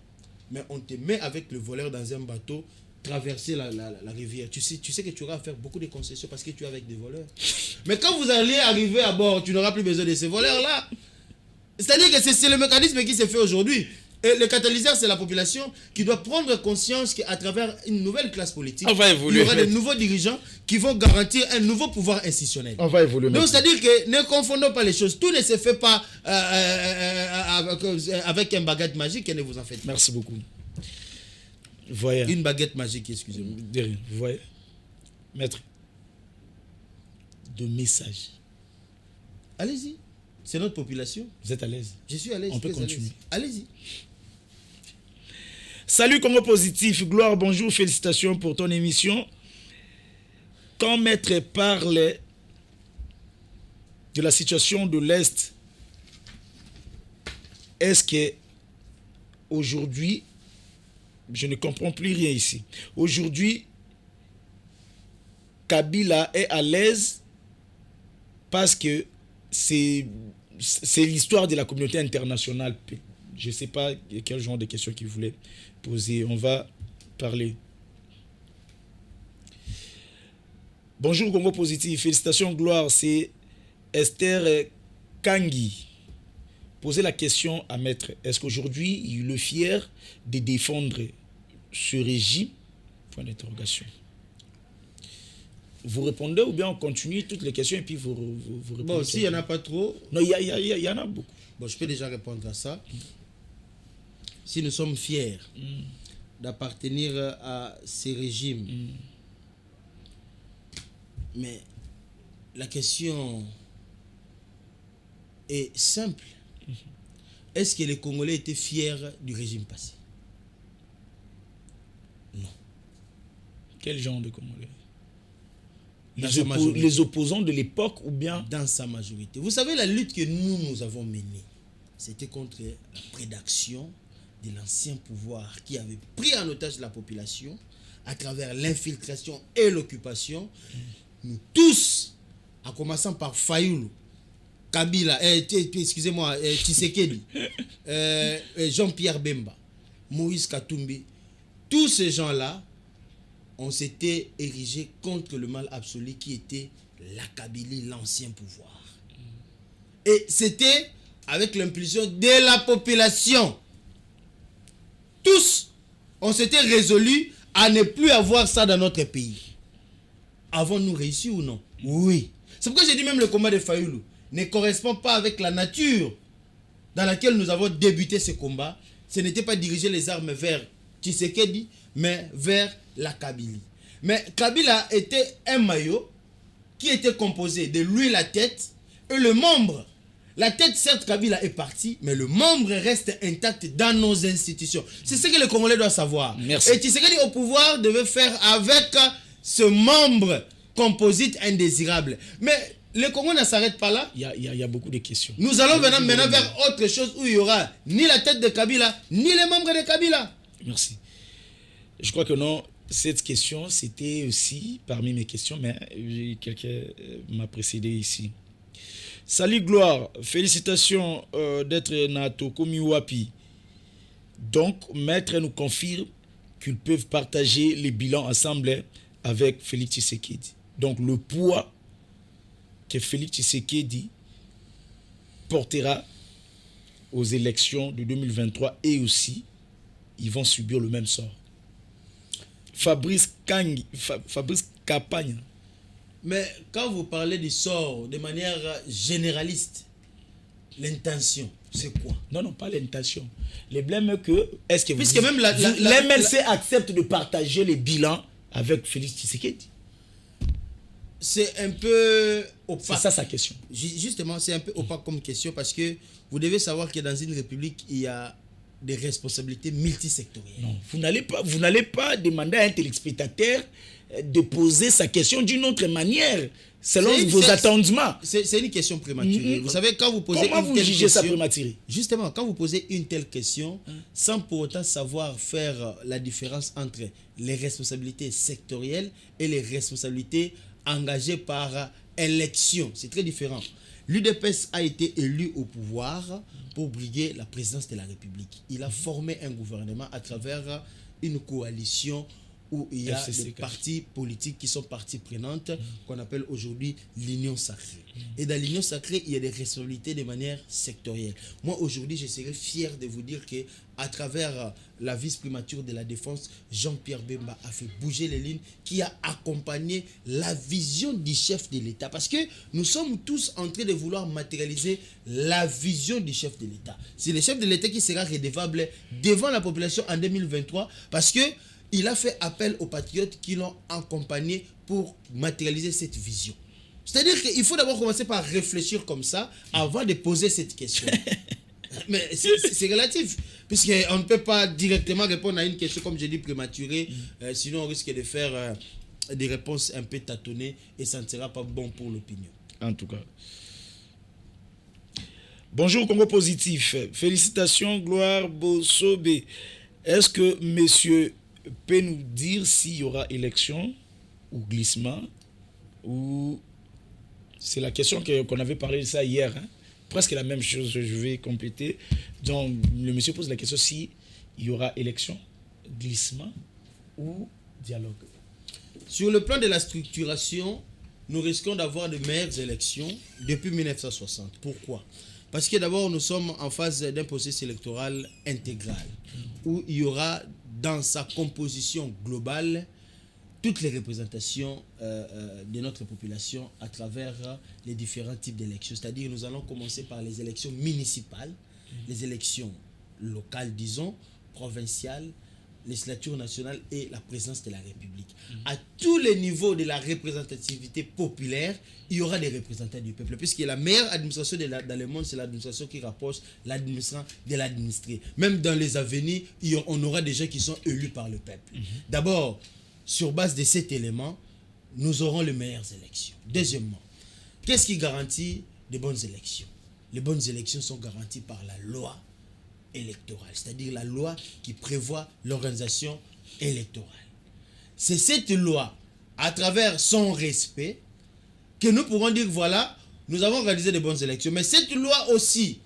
mais on te met avec le voleur dans un bateau, traverser la rivière. Tu sais que tu auras à faire beaucoup de concessions parce que tu es avec des voleurs. Mais quand vous allez arriver à bord, tu n'auras plus besoin de ces voleurs-là. C'est-à-dire que c'est le mécanisme qui s'est fait aujourd'hui. Et le catalyseur, c'est la population qui doit prendre conscience qu'à travers une nouvelle classe politique, il y aura de nouveaux dirigeants qui vont garantir un nouveau pouvoir institutionnel. On va évoluer. Donc, c'est-à-dire que ne confondons pas les choses. Tout ne se fait pas avec un baguette magique, et ne vous en faites pas. Merci beaucoup. Voyez. Une baguette magique, excusez-moi. Vous voyez, maître, de messages. Allez-y. C'est notre population. Vous êtes à l'aise? Je suis à l'aise. On peut continuer. Allez-y. Salut Congo Positif, Gloire, bonjour, félicitations pour ton émission. Quand Maître parle de la situation de l'Est, est-ce que aujourd'hui, je ne comprends plus rien ici. Aujourd'hui, Kabila est à l'aise parce que c'est l'histoire de la communauté internationale. Je ne sais pas quel genre de questions qu'il voulait poser. On va parler. Bonjour Congo Positif, félicitations Gloire, c'est Esther Kangi poser la question à Maître. Est-ce qu'aujourd'hui, il est fier de défendre ce régime? Point d'interrogation. Vous répondez ou bien on continue toutes les questions et puis vous répondez? Bon, s'il n'y en a pas trop... Non, il y en a beaucoup. Bon, je peux déjà répondre à ça. Si nous sommes fiers d'appartenir à ces régimes, mais la question est simple. Est-ce que les Congolais étaient fiers du régime passé? Non. Quel genre de Congolais? Les opposants de l'époque ou bien? Dans sa majorité. Vous savez, la lutte que nous avons menée, c'était contre la prédation de l'ancien pouvoir qui avait pris en otage la population à travers l'infiltration et l'occupation. Nous tous, en commençant par Fayoulou, Kabila, excusez-moi, Tshisekedi, Jean-Pierre Bemba, Moïse Katumbi, tous ces gens-là, on s'était érigé contre le mal absolu qui était la Kabylie, l'ancien pouvoir. Et c'était avec l'impulsion de la population. Tous, on s'était résolus à ne plus avoir ça dans notre pays. Avons-nous réussi ou non? Oui. C'est pourquoi j'ai dit même le combat de Fayoulou ne correspond pas avec la nature dans laquelle nous avons débuté ce combat. Ce n'était pas diriger les armes vers Tshisekedi, mais vers la Kabylie. Mais Kabila était un maillot qui était composé de lui la tête et le membre. La tête, certes, Kabila est parti, mais le membre reste intact dans nos institutions. C'est ce que les Congolais doivent savoir. Merci. Et Tshisekedi au pouvoir devait faire avec ce membre composite indésirable. Mais le Congo ne s'arrête pas là. Il y a beaucoup de questions. Nous allons maintenant vers autre chose où il y aura ni la tête de Kabila, ni les membres de Kabila. Merci. Je crois que non, cette question, c'était aussi parmi mes questions, mais quelqu'un m'a précédé ici. Salut Gloire, félicitations d'être Nato Komiwapi. Donc, Maître nous confirme qu'ils peuvent partager les bilans ensemble avec Félix Tshisekedi. Donc, le poids que Félix Tshisekedi portera aux élections de 2023 et aussi, ils vont subir le même sort. Fabrice Capagne. Mais quand vous parlez du sort de manière généraliste, l'intention, c'est quoi? Non, pas l'intention. Le blême est que, est-ce que puisque même l'MLC accepte de partager les bilans avec Félix Tshisekedi? C'est un peu opaque. C'est ça sa question. Justement, c'est un peu opaque comme question parce que vous devez savoir que dans une république, il y a des responsabilités multisectorielles. Non, vous n'allez pas demander à un téléspectateur de poser sa question d'une autre manière, selon vos attendements. C'est une question prématurée. Vous savez, quand vous posez comment vous jugez ça prématuré? Justement, quand vous posez une telle question, sans pour autant savoir faire la différence entre les responsabilités sectorielles et les responsabilités engagées par élection, c'est très différent. L'UDPS a été élu au pouvoir pour briguer la présidence de la République. Il a formé un gouvernement à travers une coalition où il y a des partis politiques qui sont parties prenantes, qu'on appelle aujourd'hui l'Union sacrée. Et dans l'Union sacrée, il y a des responsabilités de manière sectorielle. Moi, aujourd'hui, je serais fier de vous dire que à travers la vice-primature de la Défense, Jean-Pierre Bemba a fait bouger les lignes, qui a accompagné la vision du chef de l'État. Parce que nous sommes tous en train de vouloir matérialiser la vision du chef de l'État. C'est le chef de l'État qui sera redevable devant la population en 2023, parce que il a fait appel aux patriotes qui l'ont accompagné pour matérialiser cette vision. C'est-à-dire qu'il faut d'abord commencer par réfléchir comme ça avant de poser cette question. Mais c'est relatif, puisqu'on ne peut pas directement répondre à une question, comme j'ai dit, prématurée, sinon on risque de faire des réponses un peu tâtonnées et ça ne sera pas bon pour l'opinion. En tout cas. Bonjour Congo Positif, félicitations Gloire Bossobe. Est-ce que monsieur peut nous dire s'il y aura élection ou glissement, ou c'est la question qu'on avait parlé de ça hier, hein? Presque la même chose, je vais compléter. Donc le monsieur pose la question s'il y aura élection, glissement ou dialogue. Sur le plan de la structuration, nous risquons d'avoir de meilleures élections depuis 1960. Pourquoi? Parce que d'abord, nous sommes en phase d'un processus électoral intégral, où il y aura dans sa composition globale toutes les représentations de notre population à travers les différents types d'élections. C'est-à-dire, nous allons commencer par les élections municipales, les élections locales, disons, provinciales, législature nationale et la présidence de la République. À tous les niveaux de la représentativité populaire, il y aura des représentants du peuple. Puisque la meilleure administration dans le monde, c'est l'administration qui rapproche l'administrant de l'administré. Même dans les avenirs, on aura des gens qui sont élus par le peuple. D'abord, sur base de cet élément, nous aurons les meilleures élections. Deuxièmement, qu'est-ce qui garantit de bonnes élections? Les bonnes élections sont garanties par la loi électorale, c'est-à-dire la loi qui prévoit l'organisation électorale. C'est cette loi, à travers son respect, que nous pourrons dire, voilà, nous avons organisé de bonnes élections. Mais cette loi aussi,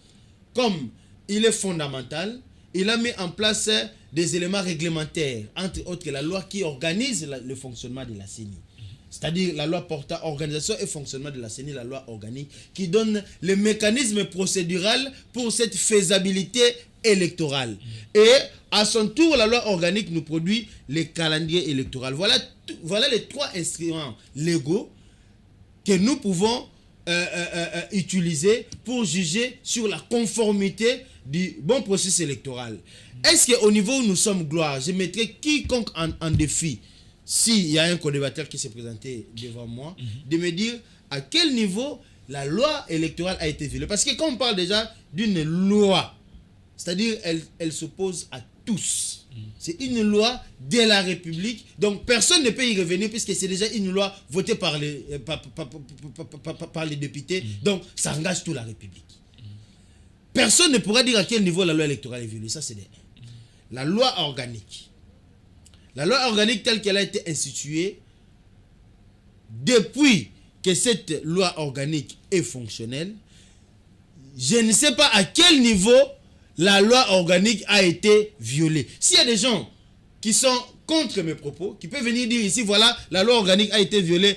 comme il est fondamental, il a mis en place des éléments réglementaires, entre autres la loi qui organise le fonctionnement de la CENI. C'est-à-dire la loi portant organisation et fonctionnement de la CENI, la loi organique, qui donne le mécanisme procédural pour cette faisabilité électorale. Et à son tour, la loi organique nous produit les calendriers électoraux. Voilà les trois instruments légaux que nous pouvons utiliser pour juger sur la conformité du bon processus électoral. Est-ce qu'au niveau où nous sommes gloire, je mettrai quiconque en défi, s'il y a un co-débatteur qui s'est présenté devant moi, de me dire à quel niveau la loi électorale a été violée. Parce que quand on parle déjà d'une loi, c'est-à-dire elle s'oppose à tous. C'est une loi de la République, donc personne ne peut y revenir puisque c'est déjà une loi votée par les députés, donc ça engage toute la République. Personne ne pourra dire à quel niveau la loi électorale est violée, ça c'est la loi organique. La loi organique telle qu'elle a été instituée, depuis que cette loi organique est fonctionnelle, je ne sais pas à quel niveau la loi organique a été violée. S'il y a des gens qui sont contre mes propos, qui peuvent venir dire ici, voilà, la loi organique a été violée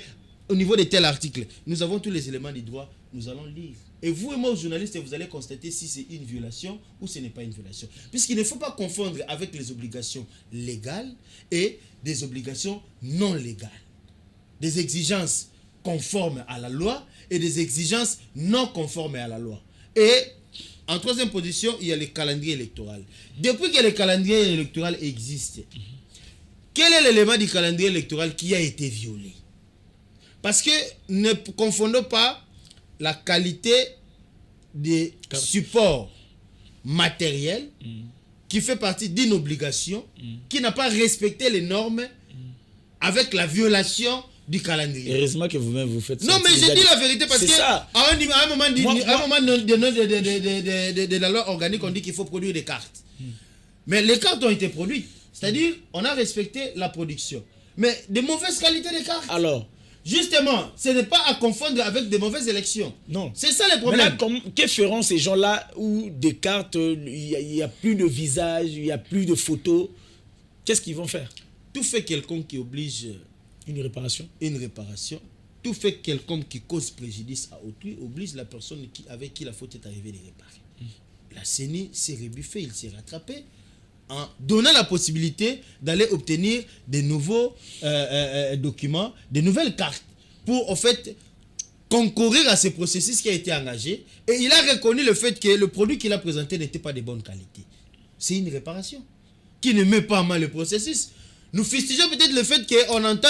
au niveau de tel article. Nous avons tous les éléments du droit, nous allons lire. Et vous et moi, journalistes, vous allez constater si c'est une violation ou ce n'est pas une violation. Puisqu'il ne faut pas confondre avec les obligations légales et des obligations non légales. Des exigences conformes à la loi et des exigences non conformes à la loi. Et en troisième position, il y a le calendrier électoral. Depuis que le calendrier électoral existe, quel est l'élément du calendrier électoral qui a été violé? Parce que ne confondons pas la qualité des supports matériels qui fait partie d'une obligation qui n'a pas respecté les normes avec la violation du calendrier. Heureusement que vous-même vous faites ça. Non, mais je dis la vérité parce qu'à un moment de la loi organique, on dit qu'il faut produire des cartes. Mais les cartes ont été produites. C'est-à-dire, on a respecté la production. Mais de mauvaise qualité de cartes. Alors, justement, ce n'est pas à confondre avec de mauvaises élections. Non. C'est ça le problème. Que feront ces gens-là où des cartes, il n'y a plus de visage, il n'y a plus de photos? Qu'est-ce qu'ils vont faire? Tout fait quelconque qui oblige une réparation. Tout fait quelconque qui cause préjudice à autrui oblige la personne avec qui la faute est arrivée de réparer. La CENI s'est rebuffée, il s'est rattrapé en donnant la possibilité d'aller obtenir de nouveaux documents, de nouvelles cartes pour en fait concourir à ce processus qui a été engagé. Et il a reconnu le fait que le produit qu'il a présenté n'était pas de bonne qualité. C'est une réparation qui ne met pas en main le processus. Nous fustigeons peut-être le fait qu'on entend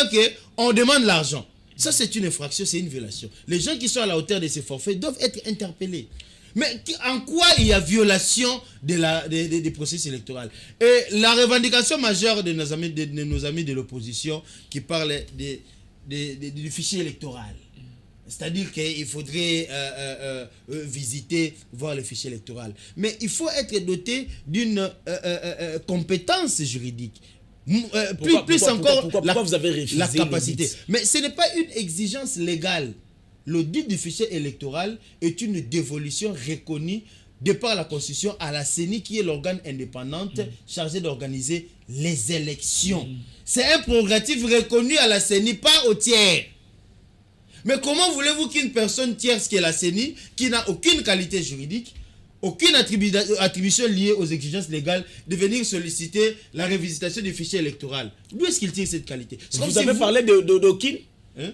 qu'on demande l'argent. Ça, c'est une infraction, c'est une violation. Les gens qui sont à la hauteur de ces forfaits doivent être interpellés. Mais en quoi il y a violation des processus électoraux? Et la revendication majeure de nos amis de l'opposition qui parlent du fichier électoral. C'est-à-dire qu'il faudrait visiter, voir le fichier électoral. Mais il faut être doté d'une compétence juridique. Pourquoi vous avez refusé la capacité? Mais ce n'est pas une exigence légale. L'audit du fichier électoral est une dévolution reconnue de par la Constitution à la CENI, qui est l'organe indépendant chargé d'organiser les élections. C'est un prérogative reconnu à la CENI, pas au tiers. Mais comment voulez-vous qu'une personne tierce qui est la CENI, qui n'a aucune qualité juridique, aucune attribution liée aux exigences légales, de venir solliciter la révisitation du fichier électoral? D'où est-ce qu'il tire cette qualité? Vous avez parlé d'aucune hein?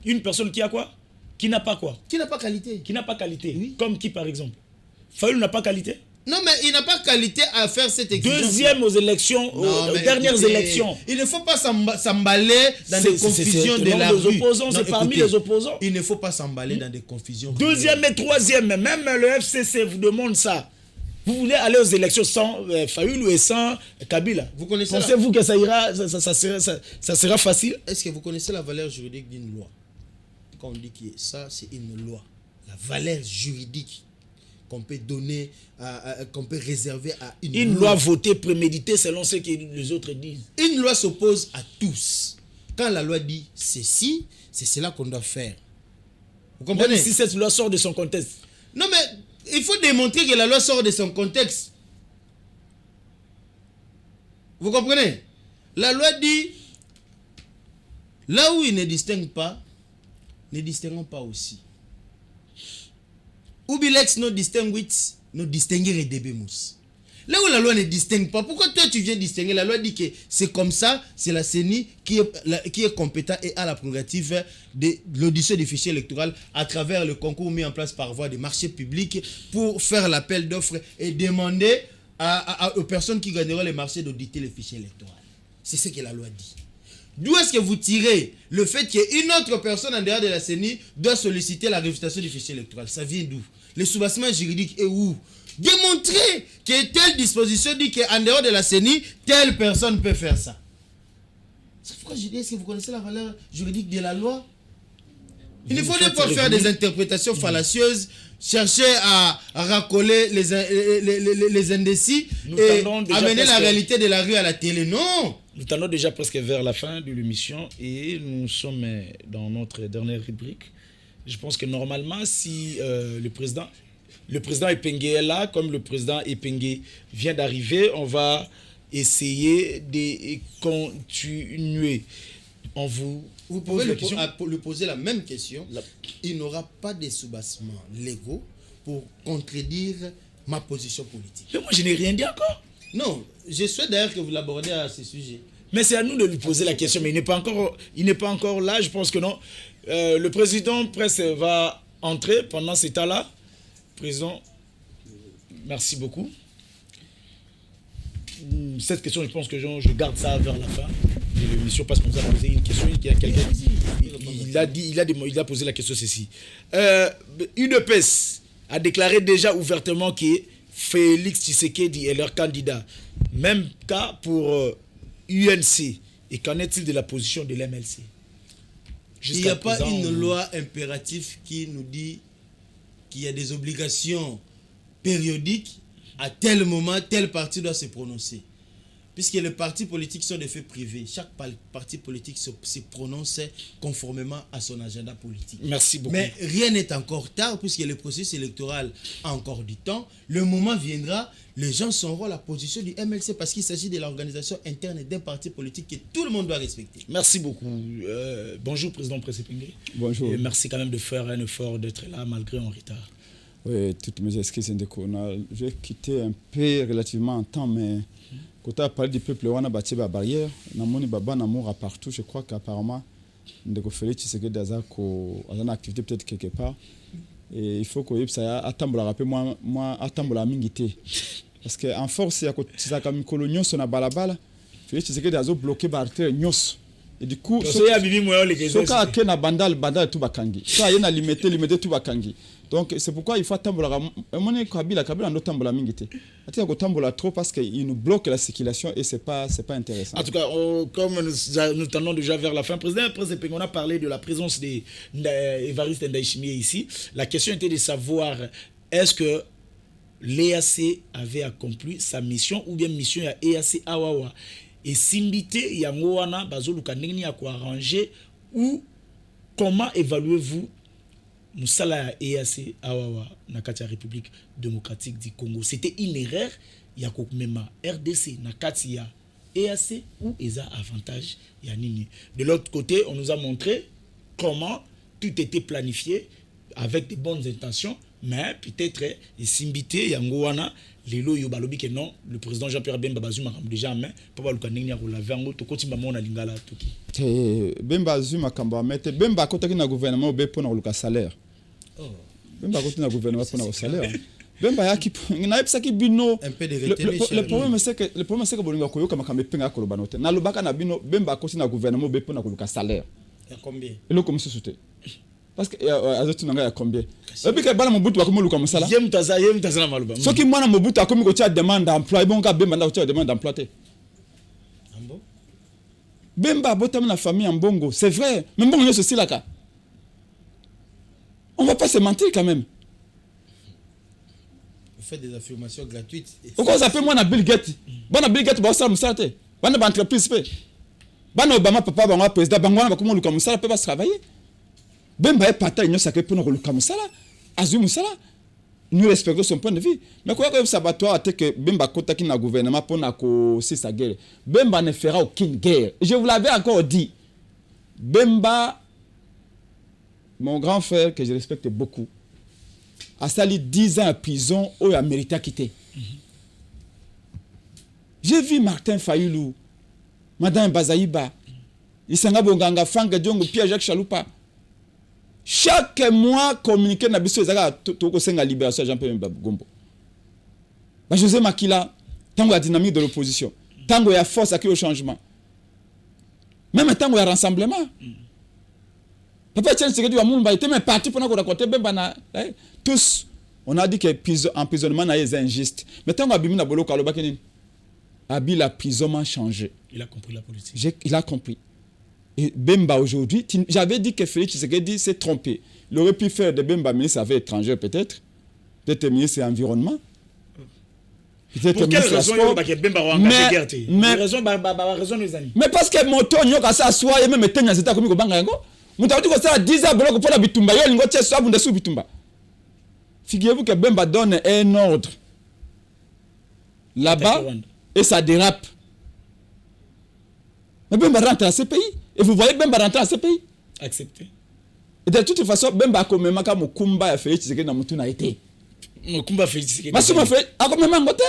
Une personne qui a quoi? Qui n'a pas quoi? Qui n'a pas qualité. Qui n'a pas qualité. Oui. Comme qui par exemple? Fayulu n'a pas qualité? Non, mais il n'a pas qualité à faire cette exigence. Deuxième aux élections, aux dernières élections. Il ne faut pas s'emballer dans des confusions de la rue. C'est parmi les opposants. Il ne faut pas s'emballer dans des confusions. Deuxième et troisième, même le FCC vous demande ça. Vous voulez aller aux élections sans Fayulu et sans Kabila. Vous connaissez Pensez-vous que ça ira, ça sera facile? Est-ce que vous connaissez la valeur juridique d'une loi? Quand on dit que ça, c'est une loi. La valeur juridique qu'on peut donner, qu'on peut réserver à une loi votée, préméditée selon ce que les autres disent. Une loi s'oppose à tous. Quand la loi dit ceci, c'est cela qu'on doit faire. Vous comprenez? Même si cette loi sort de son contexte. Non, mais il faut démontrer que la loi sort de son contexte. Vous comprenez? La loi dit, là où il ne distingue pas, ne distinguons pas aussi. Ubilex no distinguit, no distinguer debemus. Là où la loi ne distingue pas, pourquoi toi tu viens distinguer? La loi dit que c'est comme ça, c'est la CENI qui est compétent et a la prérogative de l'audition du fichier électoral à travers le concours mis en place par voie des marchés publics pour faire l'appel d'offres et demander aux personnes qui gagneront les marchés d'auditer le fichier électoral. C'est ce que la loi dit. D'où est-ce que vous tirez le fait qu'une autre personne en dehors de la CENI doit solliciter la révision du fichier électoral? Ça vient d'où? Le soubassement juridique est où? Démontrer que telle disposition dit qu'en dehors de la CENI, telle personne peut faire ça. C'est pourquoi je dis, est-ce que vous connaissez la valeur juridique de la loi? Il ne faut pas faire des interprétations fallacieuses, chercher à racoler les indécis et amener la réalité de la rue à la télé. Non! Nous tendons déjà presque vers la fin de l'émission et nous sommes dans notre dernière rubrique. Je pense que normalement, si le président Epengue est là, comme le président Epengue vient d'arriver, on va essayer de continuer. Vous pouvez lui poser la même question. Il n'aura pas de soubassements légaux pour contredire ma position politique. Mais moi, je n'ai rien dit encore. Non, je souhaite d'ailleurs que vous l'abordez à ce sujet. Mais c'est à nous de lui poser la question, mais il n'est pas encore là, je pense que non. Le président presque va entrer pendant cet temps-là. Président, merci beaucoup. Cette question, je pense que je garde ça vers la fin de l'émission parce qu'on vous a posé une question. Il a posé la question ceci. UDPS a déclaré déjà ouvertement que Félix Tshisekedi est leur candidat. Même cas pour UNC. Et qu'en est-il de la position de l'MLC? Il n'y a pas une loi impérative qui nous dit qu'il y a des obligations périodiques. À tel moment, tel parti doit se prononcer. Puisque les partis politiques sont des faits privés. Chaque parti politique se prononce conformément à son agenda politique. Merci beaucoup. Mais rien n'est encore tard, puisque le processus électoral a encore du temps. Le moment viendra, les gens sauront la position du MLC, parce qu'il s'agit de l'organisation interne d'un parti politique que tout le monde doit respecter. Merci beaucoup. Bonjour, président Pressé-Pingué. Bonjour. Et merci quand même de faire un effort d'être là, malgré en retard. Oui, toutes mes excuses, j'ai quitté un peu relativement en temps, mais quand on a parlé du peuple, on a bâti la barrière. On a mon amour partout. Je crois qu'apparemment, Ndeko Félix Tshisekedi a une activité peut-être quelque part. Et il faut que ça attende la rappel moi attendre la mingité. Parce qu'en force, il y a que comme coloniaux sur la balabala. Félix Tshisekedi a bloqué l'artère nyos. Et du coup, ce cas a na bandal tout bakangi. Ça y est na limité tout bakangi. Donc c'est pourquoi il faut attendre la Kabila no tambola mingité. Atia ko tambola trop parce qu'il nous bloque la circulation et c'est pas intéressant. En tout cas, comme nous tendons déjà vers la fin, président on a parlé de la présence d'Évariste Ndayishimiye ici. La question était de savoir est-ce que l'EAC avait accompli sa mission ou bien mission à EAC Awawa. Et Simbité Yangoana Bazoluka Nini a quoi arranger ou comment évaluez-vous Moussala EAC Awawa Nakati République démocratique du Congo? C'était une erreur. Il y a même RDC Nakati EAC ou ESA avantage Yanini. De l'autre côté, on nous a montré comment tout était planifié avec de bonnes intentions, mais peut-être Simbité Yangoana, les lois balobi que non, le président Jean-Pierre Bemba Bazuma déjà mais papa Lukanenya ko la vango to kotimba mona lingala tuki. Bemba Bazuma kamba mete Bemba kotaki na gouvernement be pona luka salaire. Bemba kotaki na gouvernement pona ko salaire. Bemba yaki na epsa ki bino un peu de le problème c'est que bolinga koyoka makambe penga ko lobanote. Na lobaka na bino Bemba kotaki na gouvernement be pona ko luka salaire. Il y a combien? Et le comme sous-souté. Parce que azotu nanga ya combien? Et puis que bana mobutu bakomo luka musala. Yem taza na maluba. Ce qui mwana mobutu akomi ko tia demande d'emploi bon ka Bemba na ko tia demande d'emploi te. Ambo? Bemba botam na famille en bongo, c'est vrai. Mais bongo yo ceci là ka. On va pas se mentir quand même. Vous faites des affirmations gratuites. Pourquoi ça fait moi na Bill Gates? Bana Bill Gates ba ça musala te. Bana ba entreprise pe. Bana Obama papa ba président bangwana ba komo luka musala pe ba travailler. Bemba est parti à sacré pour nous comme ça là. Azum ça là. Nous respectons son point de vue. Mais quoi que sabatoire que Bemba kota qui na gouvernement pour na ko c'est sa guerre. Bemba ne fera aucune guerre. Je vous l'avais encore dit. Bemba, mon grand frère que je respecte beaucoup, a sali 10 ans en prison où il a mérité à quitter. J'ai vu Martin Fayoulou, Madame Bazaïba, Isanga Bonganga, Fanga Diongo, Pierre-Jacques Chaloupa. Chaque mois, communiquer na biso ezaka to senga libération Jean-Pierre Gombo. Ba José Makila, tango la dynamique de l'opposition, tango ya force à au changement. Même tango ya rassemblement. Papa Tchène Tshisekedi wa Mumba était même parti pour nous raconter Bemba na tous on a dit que emprisonnement na est injuste. Mais tango abimi na bolo kaloba kenini. Abi la prisonnement changé. Il a compris la politique. Il a compris. Et Bemba aujourd'hui, j'avais dit que Félix Tshisekedi s'est trompé. Il aurait pu faire de Bemba ministre des Affaires étrangères peut-être ministre de l'Environnement. Pour quelle raison il y a Bemba engagé guerre? Mais parce que mon ton yoka ça soit et même tenya zeta komi ko banga yango. Muta ko ça 10 ans bloc pour la bitumba yo lingo tche so bunda sou bitumba. Figurez-vous que Bemba donne un ordre là-bas et ça dérape. Mais Bemba rentre à ce pays. Et vous voyez Bemba rentrer à ce pays. Accepté. Et de toute façon, Bemba a quand même Mukumba a fait ce que Namutuna a été. Mukumba fait ce que Masuma fait. A quand même un côté.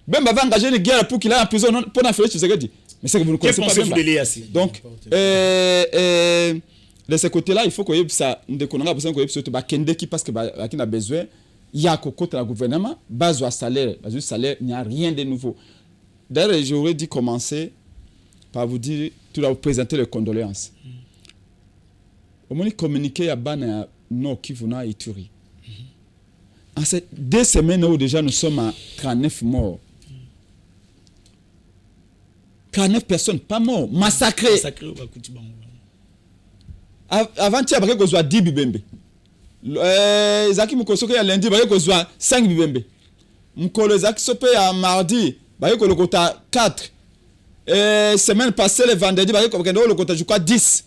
Bemba va engager une guerre pour qu'il aille en prison pour la faire ce que dit. Mais c'est que vous ne connaissez pas Bemba. Donc, de ce côté-là, il faut que ça, de qu'on a besoin que ça soit Kende qui parce que qui a besoin, il y a côté le gouvernement, base au salaire, il n'y a rien de nouveau. D'ailleurs, j'aurais dû commencer par vous dire, tu dois vous présenter les condoléances. Au moins, communiquer à Bana, non, qui vous n'a Ituri. En ces 2 semaines où déjà nous sommes à 39 morts. 39 personnes, pas morts, massacrées. Massacrées au Bakutibango. Avant-hier, il y a 10 bibembe. Zaki Mukosoke a lundi, il y a 5 bibembe. Mukolo Zaki Sope a mardi, il y a 4. Semaine passée, le vendredi, je crois 10.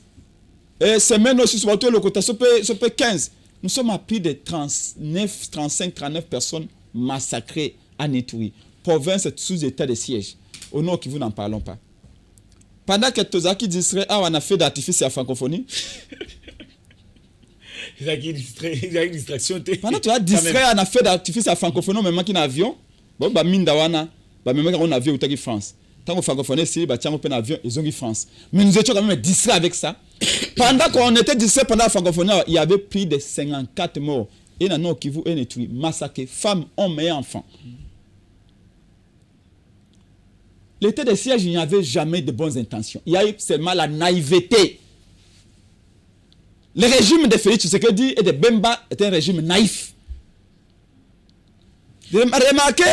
Semaine aussi, le 15. Nous sommes à plus de 39, 35, 39 personnes massacrées à Ituri. Province sous état de siège. Au nord, qui vous n'en parlons pas. Pendant que Tozaki distrait, on a fait d'artifice à la francophonie. Il y a une distraction. Pendant que tu as distrait, on a fait d'artifice à la francophonie, même qui n'a avion. Bon, bah, mine d'awana, bah, même quand on a avion, ou t'as France. Tant que francophonie, si, bah, tiens, on peut un avion, ils ont eu France. Mais nous étions quand même distraits avec ça. Pendant qu'on était distraits pendant la francophonie, il y avait plus de 54 morts. Et dans qui vous est massacrés, femmes, hommes et enfants. L'état de siège, il n'y avait jamais de bonnes intentions. Il y a eu seulement la naïveté. Le régime de Félix Tshisekedi et de Bemba est un régime naïf. Remarquez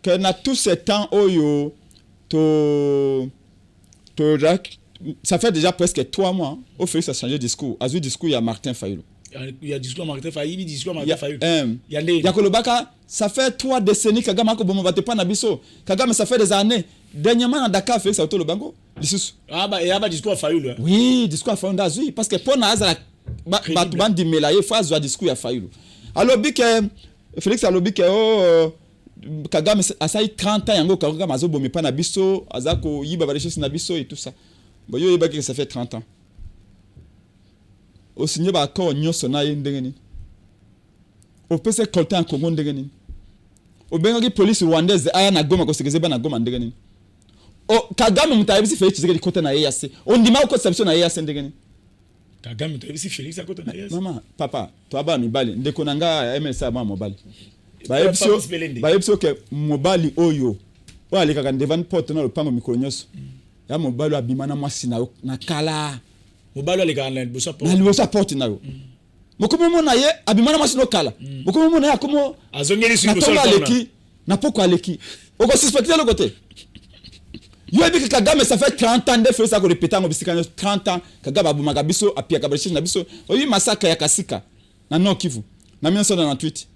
que dans tout ce temps, ça fait déjà presque 3 mois, au Félix a changé de discours. À ce discours, il y a Martin Fayoulou. Il y a discours à Martin Fayoulou, discours à Martin Fayoulou. Il y a Kolobaka, ça fait 3 décennies que Kagame va te prendre à Bisso. Kagame, ça fait des années. Dernièrement, dans Dakar, Félix a été le bango. Ah, bah, il y a un discours à Fayoulou. Oui, discours à Fayoulou. Oui, parce que pour Nazara, Batouban dit Melaye, il faut un discours à Fayoulou. Alors, Félix a lobby que Kagame a ça 30 ans, Kagame a zobo, mais pas na Bisso, Azako, Yiba, Bareches na Bisso et tout ça. Bon, yo yeba que ça fait 30 ans. Au signé ba accord nyonso na ye ndenge nini. Au pese kolta en Congo ndenge nini. Au benga police rwandaise aya na Goma ko sekeze ba na Goma ndenge nini. O Kagame mutayebisi Félix Tshisekedi kota na EAC. On ndima ko sabison na EAC ndenge nini. Kagame mutayebisi Félix akota na EAC. Mama, papa, to aba mibali ndeko nanga MLC ma mobali. Ba yebisi ke mobali oyo. Wa aleka kan devant porte na lopango mikolo nyonso. Ya mobali abimana mwasi na kala. Mobali aleka na liboso porte. Na liboso porte na yo. Mokomo mona ye abimana mwasi no kala. Mokomo mona ya komo azongeli sur liboso aleki. Na poko aleki. Oko suspecter le côté. Yo ebi Kagame ça fait 30 ans de faire ça ko répéter ngo bisika 30 ans Kagame abumaka biso apia kabareshi na biso. Oyi masaka ya Kasika na Nord Kivu. Na 1998.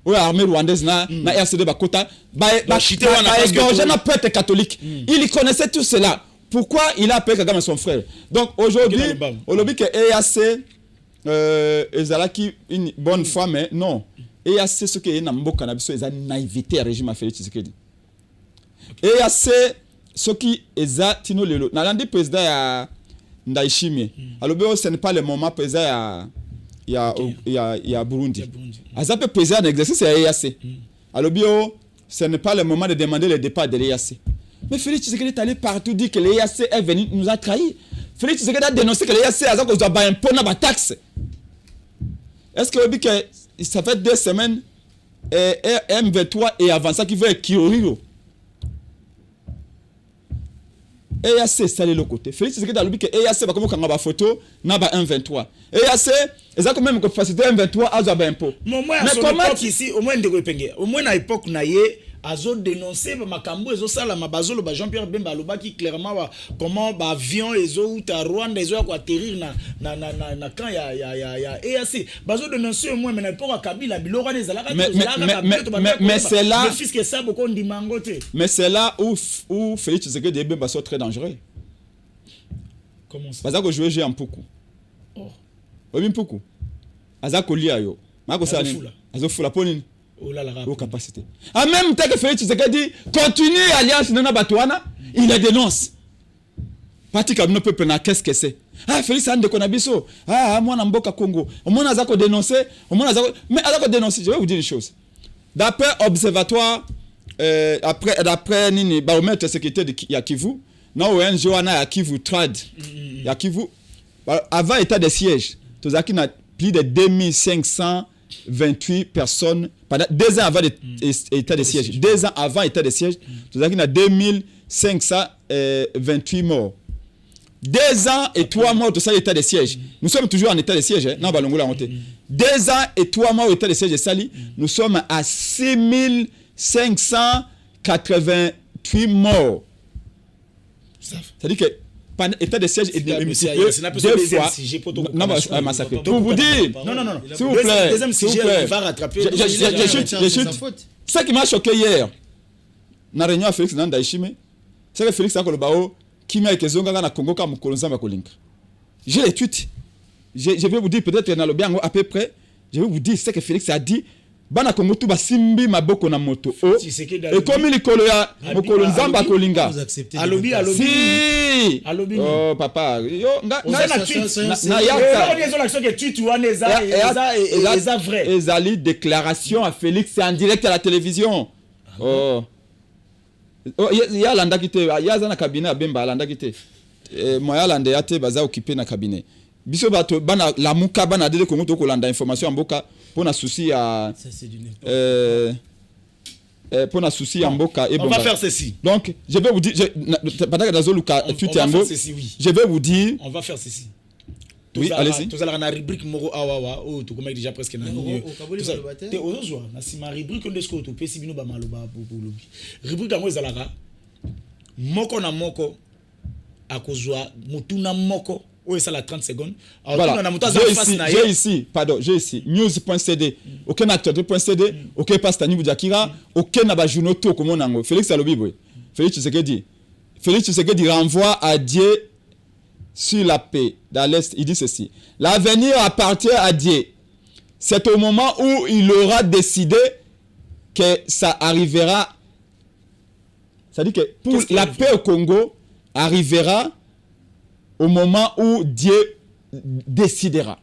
Oyo armée rwandaise na RCD bakota ba chité wana parce que na prêtre catholique. Il connaissait tout cela. Pourquoi il a appelé Kagame son frère? Donc aujourd'hui olobi que EAC ezalaki une bonne fois mais non. EAC ce que na mboka na biso eza naïveté à régime Félix Tshisekedi. EAC ce qui eza tino lelo nalandi président ya Ndayishimiye. Alobi ce n'est pas le moment président ya Burundi. Azape président en exercice à EAC. Alobi ce n'est pas le moment de demander le départ de l'EAC. Mais Félix Tshisekedi est allé partout dire que l'EAC est venu nous a trahis. Félix Tshisekedi a dénoncé que l'EAC a cause de impôt na ba taxe. Est-ce que vous que ça fait 2 semaines M23 et avant ça qui veut Kioriro. EAC salé le côté. Félix Tshisekedi a dit que EAC va comme quand ba photo na ba M23. EAC ils ont même capacité M23 à ba impôt. Mais comment ici au moins ndeko penge. Au moins na époque na ye azo dénoncer ba makambo ezo sala mabazolo ba Jean-Pierre Bemba lobaki clairement comment ba avion ezo uta Rwanda ezo ko atterrir na quand ya EAC bazo dénoncer au moins mais na époque Kabila bilora les alaka mais c'est là le fils que ça beaucoup ndimangote. Mais c'est là où Félix Tshisekedi Bemba sont très dangereux. Comment ça? Parce que jouer en Poukou. Oh. Oui, Poukou. Azako lia yo. Mako sa ni. Azo fula ponini. Oh là là. Aux capacités. En même temps que Félix Tshisekedi continue alliance nana batwana, il la dénonce. Parti comme no peuple na qu'est-ce que c'est? Ah Félix ande konabiso. Ah moi na mboka Congo. Au moins azako dénoncer, au moins azako mais azako dénoncer, je vais vous dire une chose. D'après observatoire d'après nini baromètre sécurité de ya Kivu, na ONG wana ya Kivu Trad. Ya Kivu avant état de siège, tozaki na plus de 2528 personnes pendant 2 ans avant l'état de siège. 2 ans avant l'état de siège, nous avons 2528 morts. 2 ans et 3 mois de ça l'état de siège. Nous sommes toujours en état de siège. 2 ans et 3 mois au état de siège de Sali. Nous sommes à 6588 morts. C'est-à-dire que état de siège est multiplié 2 fois. Non, massacré. Pour vous dire. Non. S'il vous plaît. Deuxième sujet, il va rattraper. Ce qui m'a choqué hier, dans la réunion à Félix Ndayishimiye, c'est que Félix Akolobao, qui m'a été zonga dans Congo comme Kolonzamba Kolinka. J'ai les tweets. Je vais vous dire peut-être dans le bien à peu près. Je vais vous dire ce que Félix a dit. Bana Congo tout basimbi maboko na moto o et comme il koloya mokolo nzamba kolinga alobi si oh papa yo na yaka les actions que tu wana eza vrai ezali déclaration à Félix en direct à la télévision oh ya landa kité ya za na cabinet Bemba landa kité moya landa yate baza occupé na cabinet biso bato bana la muka bana de Congo to kolanda information mboka pour na souci à pour na souci en mboka et on va faire ceci donc je vais vous dire pendant que Dazoluka Tutiango je vais vous dire on va faire ceci oui allez-y tout ça la rubrique moro awawa oh to comme déjà presque na nini te ozozwa na sima rubrique ndesko to pesi bino ba maloba bolobi rubrique yango ezalaka moko na moko akozwa mutuna moko. Oui, ça la 30 secondes. Alors, voilà. J'ai ici news.cd. Aucun acteur.cd, aucun pasteur niveau Jakira, aucun abajuno to comme on a. Félix Alobiboy. Félix Tshisekedi renvoie à Dieu sur la paix dans l'Est. Il dit ceci. L'avenir appartient à Dieu. C'est au moment où il aura décidé que ça arrivera. C'est-à-dire que pour la paix au Congo arrivera au moment où Dieu décidera.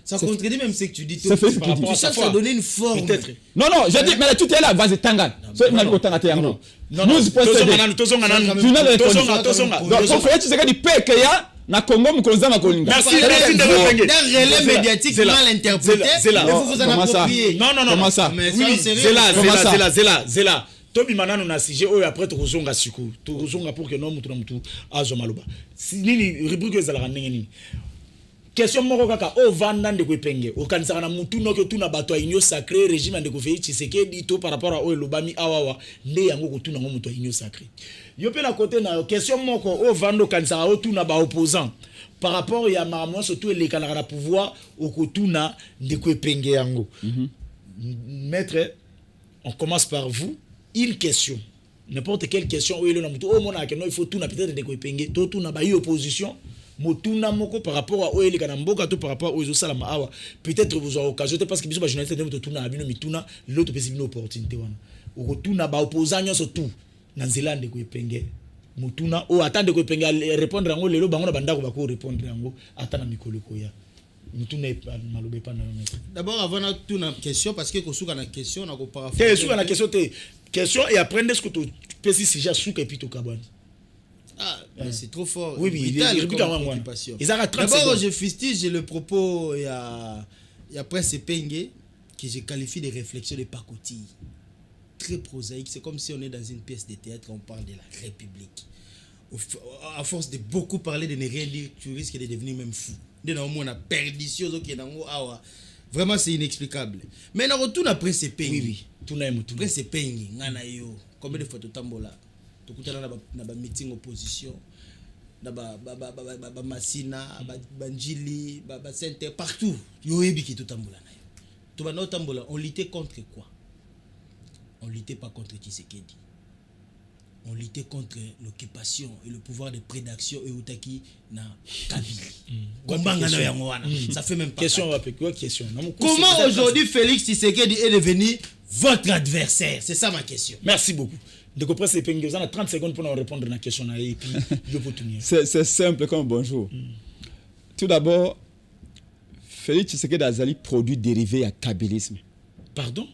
Ça contredit même ce que tu dis. C'est fait ce que tu dis. Tu cherches à donner une forme. Peut-être. Non, je dis, mais tout est là, vas-y, Tangan. Non. Na Congo mukonza na kolinga. Merci d'un relais médiatique mal interprété. C'est là. Il faut vous en approprier. Non. Comment ça? Oui, c'est là. Tobi manano na sujet oyo après to kozonga siku. To kozonga pour que non mutu na mutu azo maloba. Nini rubrique ezala ndenge nini? Question moko kaka o vanda ndeko epenge. O kanisaka na mutu no ke tuna bato inyo sacré régime ndeko Félix Tshisekedi to par rapport à oyo lobami awawa nde yango ko tuna ngo mutu inyo sacré. Yo pe na côté na question moko o vando kanisaka o tuna ba opposant par rapport ya maman surtout les canards à pouvoir au kotuna ndeko epenge yango. Maître, on commence par vous. Une question, n'importe quelle question où il faut tout peut-être ndeko epenge to tout na ba opposition motuna moko par rapport à oeli kanamboka to par rapport aux salama awa peut-être vous aurez occasion parce que biso ba journaliste de tuna abino mituna l'autre peut une opportunité wana o tuna ba opposant surtout na nzela ndeko epenge motuna o attendre ko epenge répondre ngo lelo bango na bandako ba ko répondre ngo atana mikolo ko ya motuna malobe pa na. D'abord avant na tuna question parce que kosuka na question na ko paraphraser question na question et après est-ce que tu peux si sujet souka et puis to kabani. Ah, mais c'est trop fort. Oui, il est d'abord, je fustige le propos, il y a Presse Penge, que je qualifie de réflexion de pacotille. Très prosaïque. C'est comme si on est dans une pièce de théâtre, on parle de la République. À force de beaucoup parler, de ne rien dire, tu risques de devenir même fou. On a perdition. Vraiment, c'est inexplicable. Mais on retourne à Presse Penge. Oui. Presse Penge, combien de photos tambola? Na ba meeting opposition na ba masina ba njili ba center partout yo yebiki tout tambola na yo to ba no tambola on luttait contre quoi? On luttait pas contre Tshisekedi, on luttait contre l'occupation et le pouvoir de prédation et utaki na Kabila kombanga na yango wana ça fait même pas question. Comment aujourd'hui Félix Tshisekedi est devenu votre adversaire? C'est ça ma question. Merci beaucoup. De comprendre ces pengues, on a 30 secondes pour nous répondre à la question et puis je peux tenir. C'est simple comme bonjour. Tout d'abord, Félix Tshisekedi Azali produit dérivé à kabylisme. Pardon?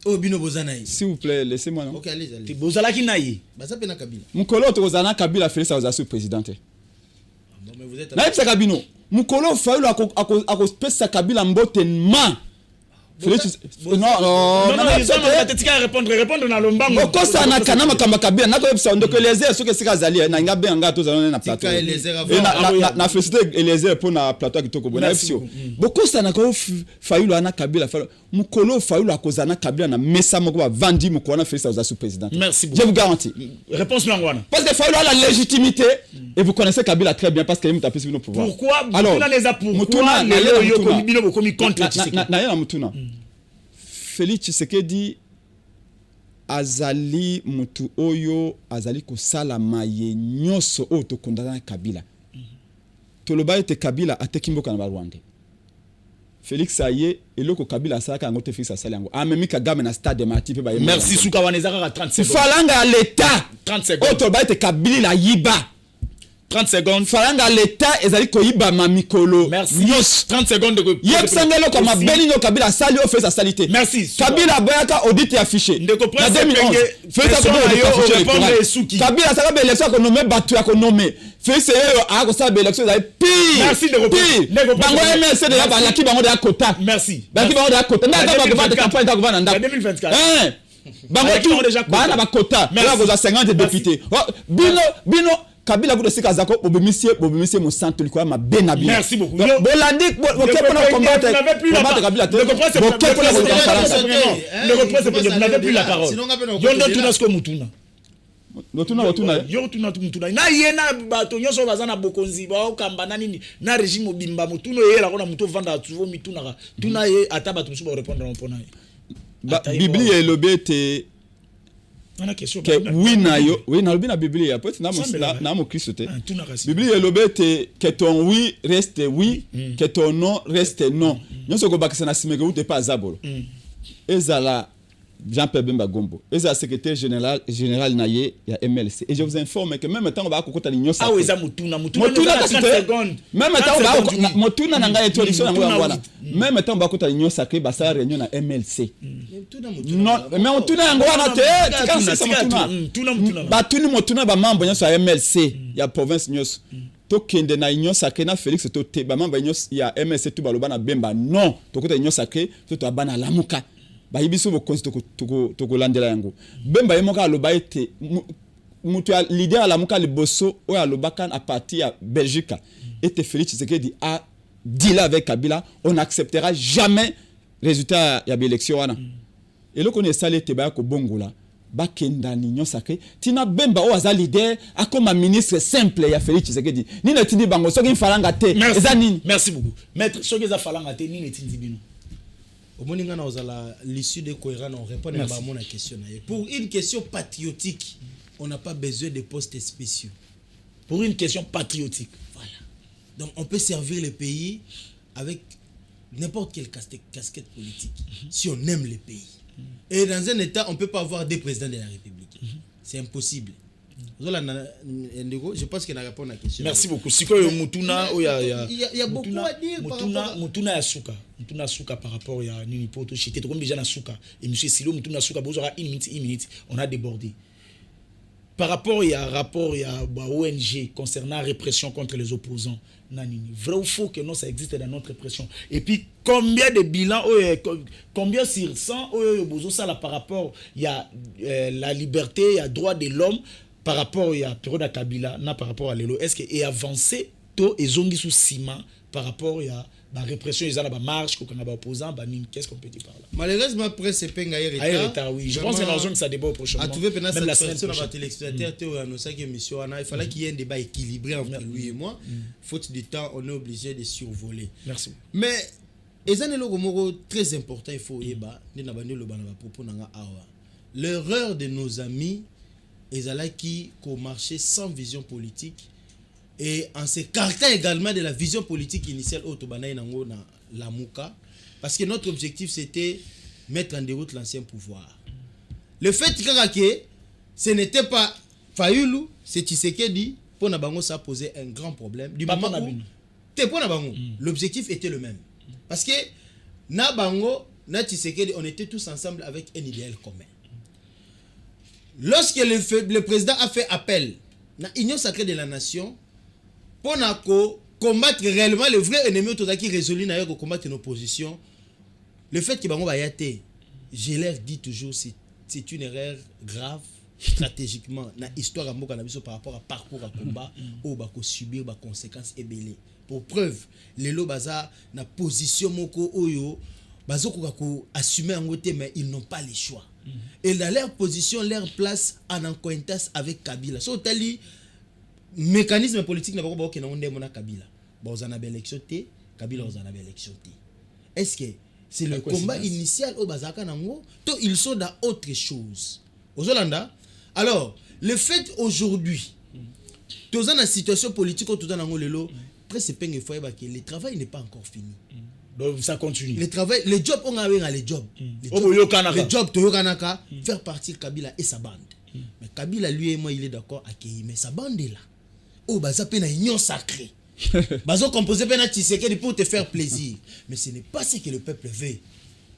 Oh bino bozanaï. S'il vous plaît, laissez-moi non. OK, allez. Bozalaki naï. Bah ça pena Kabila. Mukolo to kozana Kabila Félix Azali président. Bon mais vous êtes na ipsa Kabino. Mukolo faulu ako pesa Kabila mbotenma. Félix non répondre na lombango kosa na kana makamba Kabila na ko epsa ndoko Eliezer soki sika azali na ngabe anga to zalona na plateau na félicité Eliezer pour na plateau kitoko bona efsio bokosa na ko fayulu ana Kabila mukolo fayulu akozana Kabila na mesa moko ba vandi mukona Félix Azali président. Merci beaucoup. Je vous garantis. Réponse ngwana. Parce que fayulu a la légitimité et vous connaissez Kabila très bien parce qu'il est tapé sur nos pouvoirs. Pourquoi alors pourquoi lelo yo komibino bokomi contre Tshisekedi na mutuna Félix Tshisekedi azali mutu oyo azali kosala maye nyoso oyo tokondana na Kabila. Toloba ete Kabila atekimboka na Rwanda. Félix aye eloko Kabila asalaka yango te Félix asali yango. Amemi Kagame na stade Mati pe ba. Merci suka wanezaka 30 secondes. Falanga ya l'État 30 secondes. Toloba ete Kabila la yiba 30 secondes. Falanga l'État ezali koyiba mamikolo. Merci. 30 secondes de Yepsangelo comme Benino Kabila sali o fait sa salité. Merci. Kabila boyaka audit affiché. Ndeko presse fait ça répondre Suki. Kabila ça va élection ko nommer batu ya ko nommer. Fait c'est a ko ça élection ezali pire. Merci de répondre. Bango MSC de la balaki bango de kota. Merci. Balaki bango de kota. Ndaka ba ko de campagne ta ko vana ndaka. 2024. Bango tout déjà bana ba kota. Là vous a 50 députés. Bino Kabila vous de Sikazako bobemissie mon centre quoi ma benabi. Merci beaucoup. Bolandi combattre Kabila. Le représentant vous n'avez plus la parole. Yondo tunasko mutuna. Mutuna. Na yena bato nyoso bazana bokonzi ba okamba nini na régime bimba mutuno yela kona muto vanda tuvo mituna. Tuna ye ataba tumsu ba répondre en pona. Biblia elobete oui na lobi na Biblia peut na mo Christ te Biblia elobete que ton oui reste oui que ton non reste non nyonso ko bakisa na simeke ou te pas zabolo ezala Jean-Pierre Bemba Gombo. Et c'est le secrétaire général Naye, il y a MLC. Et je vous informe que même temps on va à l'Union sacrée. Ah oui, ça Mutuna. Même temps on va même temps on va à l'Union sacrée, bah ça réunion à MLC. Non, mais on tourne en Rwanda. Bah tout le monde tourne bah membre sur MLC. Il y a province Nyos. To kende na Union sacrée na Félix to te ba membre Nyos il y a MLC tout baloba na Bemba. Non, to kota Union sacrée, to abana lamuka. Ba yibiso bo konsti to landela yango. Bemba yemoka aloba ete mutu leader la muka liboso o aloba kan à partir à Belgique. Ete Félix Tshisekedi a dit là avec Kabila, on n'acceptera jamais résultat ya élection wana. Et là qu'on est salé te ba ko bongola. Bakenda l'Union sacrée tina Bemba o aza leader a comme ministre simple ya Félix Tshisekedi. Ni na tindi bango soki falanga te. Merci beaucoup. Maître soki za falanga te ni netindi bino. Au Moninga na l'issue de cohérent on répond à mon question. Pour une question patriotique, on n'a pas besoin de postes spéciaux. Pour une question patriotique. Voilà. Donc on peut servir le pays avec n'importe quelle casquette politique si on aime le pays. Et dans un état, on ne peut pas avoir des présidents de la République. C'est impossible. Je pense qu'il a répondu à la question. Merci beaucoup. Il y a beaucoup à dire. Mutuna Yasuka. Mutuna Yasuka par rapport à Nini Poto. J'étais comme déjà Nasuka. Et M. Silo, Mutuna Yasuka, vous aurez une minute. On a débordé. Par rapport à ONG concernant la répression contre les opposants. Vrai ou faux que non, ça existe dans notre répression. Et puis, combien de bilans, combien sur 100, par rapport, il y a la liberté, il y a droit de l'homme, par rapport à Pierre Kabila, par rapport à l'élo. Est-ce qu'il est avancé, et zongi sous ciment, par rapport à la répression, ils ont la marche, opposant, qu'est-ce qu'on peut dire par là? Malheureusement, après, c'est pas un oui. Je pense que dans ça débat prochainement. Même la semaine prochaine. Il fallait qu'il y ait un débat équilibré entre lui et moi. Faute de temps, on est obligé de survoler. Merci. Mais, très important, il faut l'erreur de nos amis, qui ont marché sans vision politique. Et en s'écartant également de la vision politique initiale la Mouka, parce que notre objectif c'était mettre en déroute l'ancien pouvoir. Le fait que ce n'était pas Fayulu, c'est Tshisekedi, pour Nabango ça a posé un grand problème. Du moment où l'objectif était le même. Parce que Nabango, Tshisekedi, on était tous ensemble avec un idéal commun. Lorsque le président a fait appel à l'Union sacrée de la nation, pour combattre réellement le vrai ennemi qui résout pour combattre nos positions, le fait que je leur dis toujours c'est une erreur grave stratégiquement dans l'histoire par rapport à parcours à combat où on subir des conséquences ébélées. Pour preuve, les lots baza na position moko oyo bazo ko assumer en côté mais ils n'ont pas le choix. Et dans leur position, leur place en acquaintance avec Kabila. So tali mécanisme politique n'a pas que on est Kabila. Bon, on a une élection T, Kabila on a une élection T. Est-ce que c'est le combat initial au Bazaka Nango? Ils sont dans autre chose. Aux Hollanda. Alors, le fait aujourd'hui, tous dans la situation politique autour dans Lelo, presque pas une fois que le travail n'est pas encore fini. Donc ça continue. Le travail, le job on a les jobs. Le job Toyokanaka, faire partir Kabila et sa bande. Mais Kabila lui et moi il est d'accord à accueillir mais sa bande est là. Oh bah ça peine à union sacrée. Bazo composé peine à Tshisekedi pour te faire plaisir. Mais ce n'est pas ce que le peuple veut.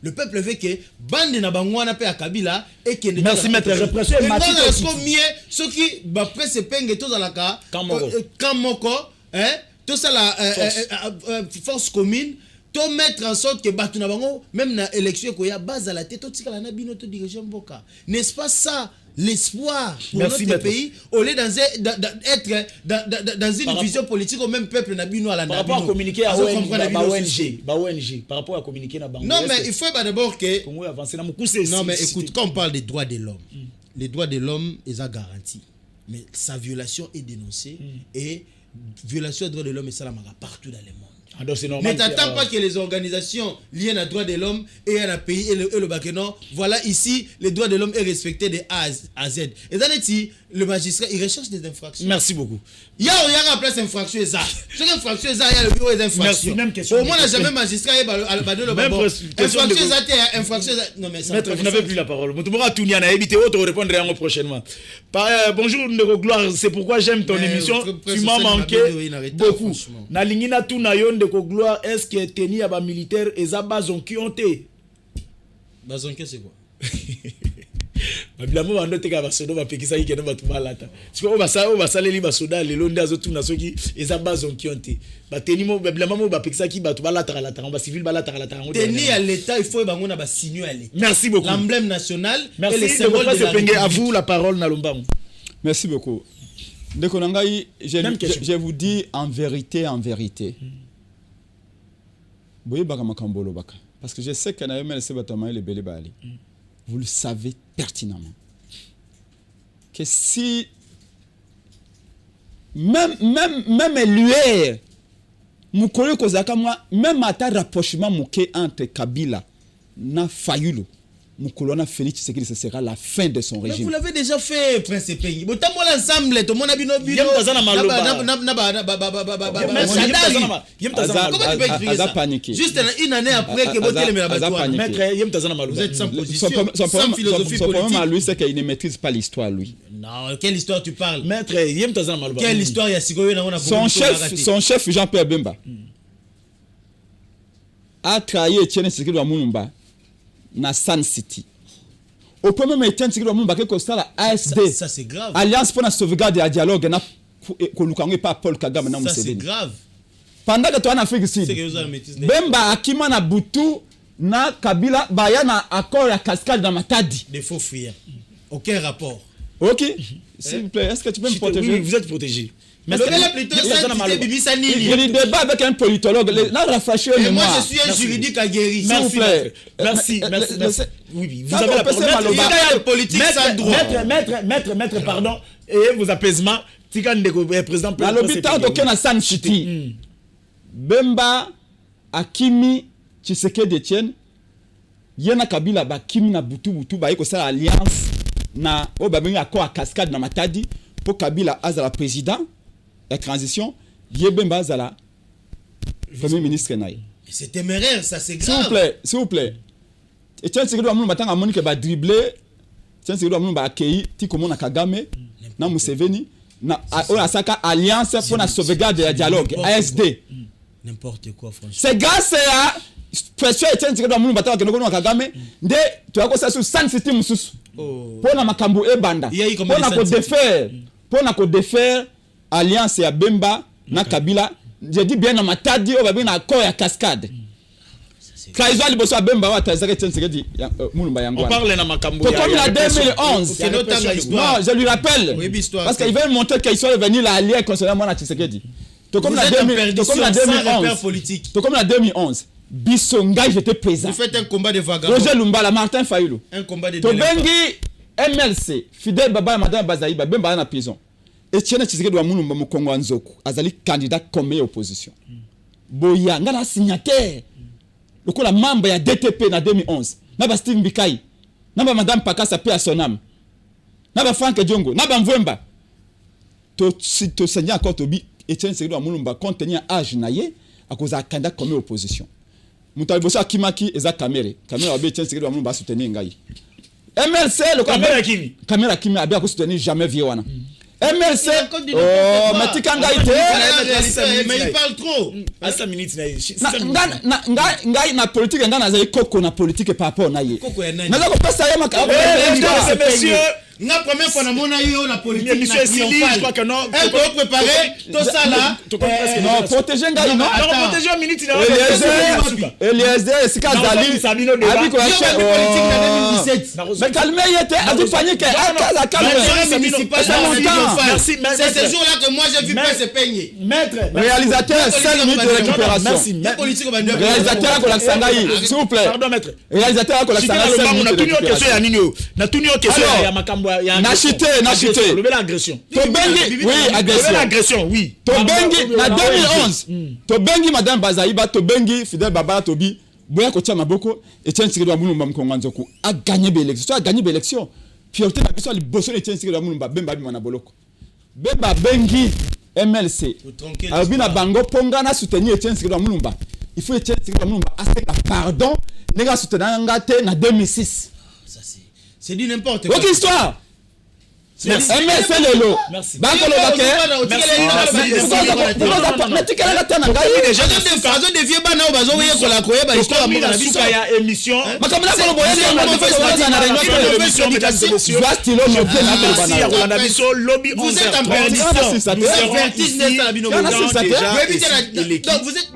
Le peuple veut que bande na bangwana pe à Kabila et que merci maître répression et matite ce qui bah presque penge tous dans la cas Kamoko hein tout ça la force commune to mettre en sorte que batu na bango même na élection ko ya base à la tête to tikala na bino to dirigeant mboka n'est-ce pas ça l'espoir pour merci notre pays au lieu d'être dans une vision politique au même peuple na bino à la par rapport à communiquer à ONG par rapport à communiquer na bango non mais il faut d'abord que Congo avancer na muku non mais écoute quand on parle des droits de l'homme les droits de l'homme ils sont garantis mais sa violation est dénoncée et violation des droits de l'homme et ça la partout dans le monde. Ne t'attends pas que les organisations liées aux droits de l'homme et à un pays et le Bakénon, voilà ici, les droits de l'homme est respecté de A à Z. Et ça, le magistrat, il recherche des infractions. Merci beaucoup. Il y a un place infraction et ça. Chaque infraction il y a le bureau des infractions. Merci, même question. Au moins, on n'a jamais magistrat et le même infraction infraction. Non, mais ça. Maître, vous n'avez plus la parole. Moutoumora Touniana a évité autre répondre à moi prochainement. Bonjour, Ndeko Gloire, c'est pourquoi j'aime ton émission. Tu m'as manqué beaucoup. Nalingina Tounayon, Ndeko Gloire, est-ce que Teni Aba militaire et Zabazon qui ont été Bazonke, c'est quoi? Babilamo bando teka basodo bapekisa ki kena batu balata. Siko basaleli basoda lelo nda azotuna soki eza bazon ki onte. Bateni mo babilamo bapekisa ki batu balata ba civil balata. Teni à l'état, il faut bango na ba signer à l'état. Merci beaucoup. L'emblème national et les symboles de la République. À vous la parole Nalombango. Merci beaucoup. Ndeko Nangai, je vous dis en vérité. Boye baka makambolo baka. Parce que je sais que na MLC batama le belé bali. Vous le savez pertinemment que si même l'UR mukolo kozaka moi même ata rapprochement muke entre Kabila na Fayulu mukolo na Félix Tshisekedi, ce sera la fin de son régime. Mais vous l'avez déjà fait, Prince Pengi. Bon, t'as moi l'ensemble, tout le monde a bino. Comment tu peux expliquer ça? Juste une année après que Botel me l'a Maître, vous êtes sans position, sans philosophie politique. Son problème à lui, c'est qu'il ne maîtrise pas l'histoire, lui. Non, quelle histoire tu parles? Maître, quelle histoire il y a Sigoyo na son chef Jean-Pierre Bemba a trahi Etienne Tshisekedi wa Mulumba na Sun City. Au premier moment, Etienne Tshisekedi wa Mulumba ke kosala ASD. Ça c'est grave. Alliance pour la sauvegarde et dialogue na kolukango pas Paul Kagame na Museveni. Ça c'est grave. Pendant que tu es en Afrique du Sud, Bemba akima na Butu na Kabila baya na accord ya cascade dans Matadi. Des faux fuyants. Aucun rapport. OK. S'il vous plaît, est-ce que tu peux me protéger? Oui, vous êtes protégé. Mais plutôt il débat avec un politologue. Là, rafraîchir le moi, je suis un juridique aguerri. S'il vous plaît. Merci. Oui, vous avez la parole. Maître, pardon. Et vos apaisements. Président. Dans l'hôpital de na Sun City. Bemba, Akimi, Tshisekedi Etienne, Yena Kabila, Bakimi na Butu, ba eko sa alliance na obabengi accord à cascade na Matadi pour Kabila azala président la transition, Yebemba azala premier ministre naï. C'est téméraire, ça c'est grave. S'il vous plaît. Etienne Tshisekedi wa Mulumba tanga moni ke ba dribbler, Etienne Tshisekedi wa Mulumba accueilli ti komo na Kagame na Museveni na Asaka alliance pour la sauvegarde et le dialogue ASD. N'importe quoi franchement. C'est grâce à pression Etienne Tshisekedi wa Mulumba tanga kono na Kagame nde tu akosa su Sun City mususu. Pour na makambo ebanda. Pour na ko défaire alliance ya Bemba na Kabila. Je dis bien na Matadi o babi na accord ya cascade. Trahison liboso ya Bemba wa Etienne Tshisekedi Mulumba yango. On parle na makambo ya comme la 2011. Non, je lui rappelle. Parce qu'il veut montrer qu'ils sont venus la allier concernant moi na Tshisekedi. Comme la 2011. Bissonga, j'étais présent. Vous faites un combat de vagabonds. Roger Lumbala, Martin Fayulu. Un combat de Tobengi MLC, Fidel Baba Madame Bazaïba, Bemba na prison. Etienne Tshisekedi wa Mulumba Mukongo Nzoku, azali candidat comme opposition. Boya, ngana signataire. Lokola membre ya DTP na 2011. Naba Steve Mbikai. Naba Madame Pakasa pe à son âme. Naba Frank Diongo, naba Mvwemba. To signer encore Tobi Etienne Tshisekedi wa Mulumba compte tenir âge naye à cause de candidat comme opposition. Mutaliboso akimaki eza kamere wa Etienne Tshisekedi wa Mulumba soutenir ngai. MLC le kamera kimi abia ko soutenir jamais vie wana. MLC matika ngai te mais il parle trop. À 5 minutes ngai na politique ngana za ikoko na politique par rapport na ye. Naza ko pesa ya makabo. Messieurs, la première fois na mona yo la politique monsieur Sili, je crois que non. Un peu préparé, tout ça là. Non, protéger ngai non. Protéger une minute là. Eliezer Sikazali. Abi ko politique na 2017. Mais calmez yete, adi panique, akaza calme. Merci. C'est ce jour là que moi j'ai vu Prince Pengi. Maître, réalisateur 5 minutes de récupération. Réalisateur ko la sangai, s'il vous plaît. Pardon maître. Réalisateur ko la sangai. Na tunyo question ya nini yo? Na tunyo question ya makambo. Nashite. Le bel agression. Tobengi, oui, agression, oui. Tobengi, na 2011. Tobengi Madame Bazaïba, Tobengi Fidel Baba Tobi, Boya Kotia Maboko, Etienne Tshisekedi wa Mulumba Mukongo Nzoku a gagné l'élection. A gagné l'élection. fierté na biso liboso de tiensi la mulumba bemba bi manaboloko bemba bengi MLC abina bango ponga na soutenir tiensi la mulumba il faut tiensi la mulumba aseka pardon nega soutenir ngate na 2006 ça c'est du n'importe quoi. Autre histoire. Merci. MLC lelo. Merci. Bakolo bake. Mais tu quelle gata na ngai déjà de défier bana o bazo yeko la koyeba histoire Comme la suka ya émission. makamela kolo boye na réunion Émission mesdames et messieurs. Stilo no bien na Merci à Rolanda Bisso, lobby vous êtes en perdition. perdition. Nous serons ici. Donc vous êtes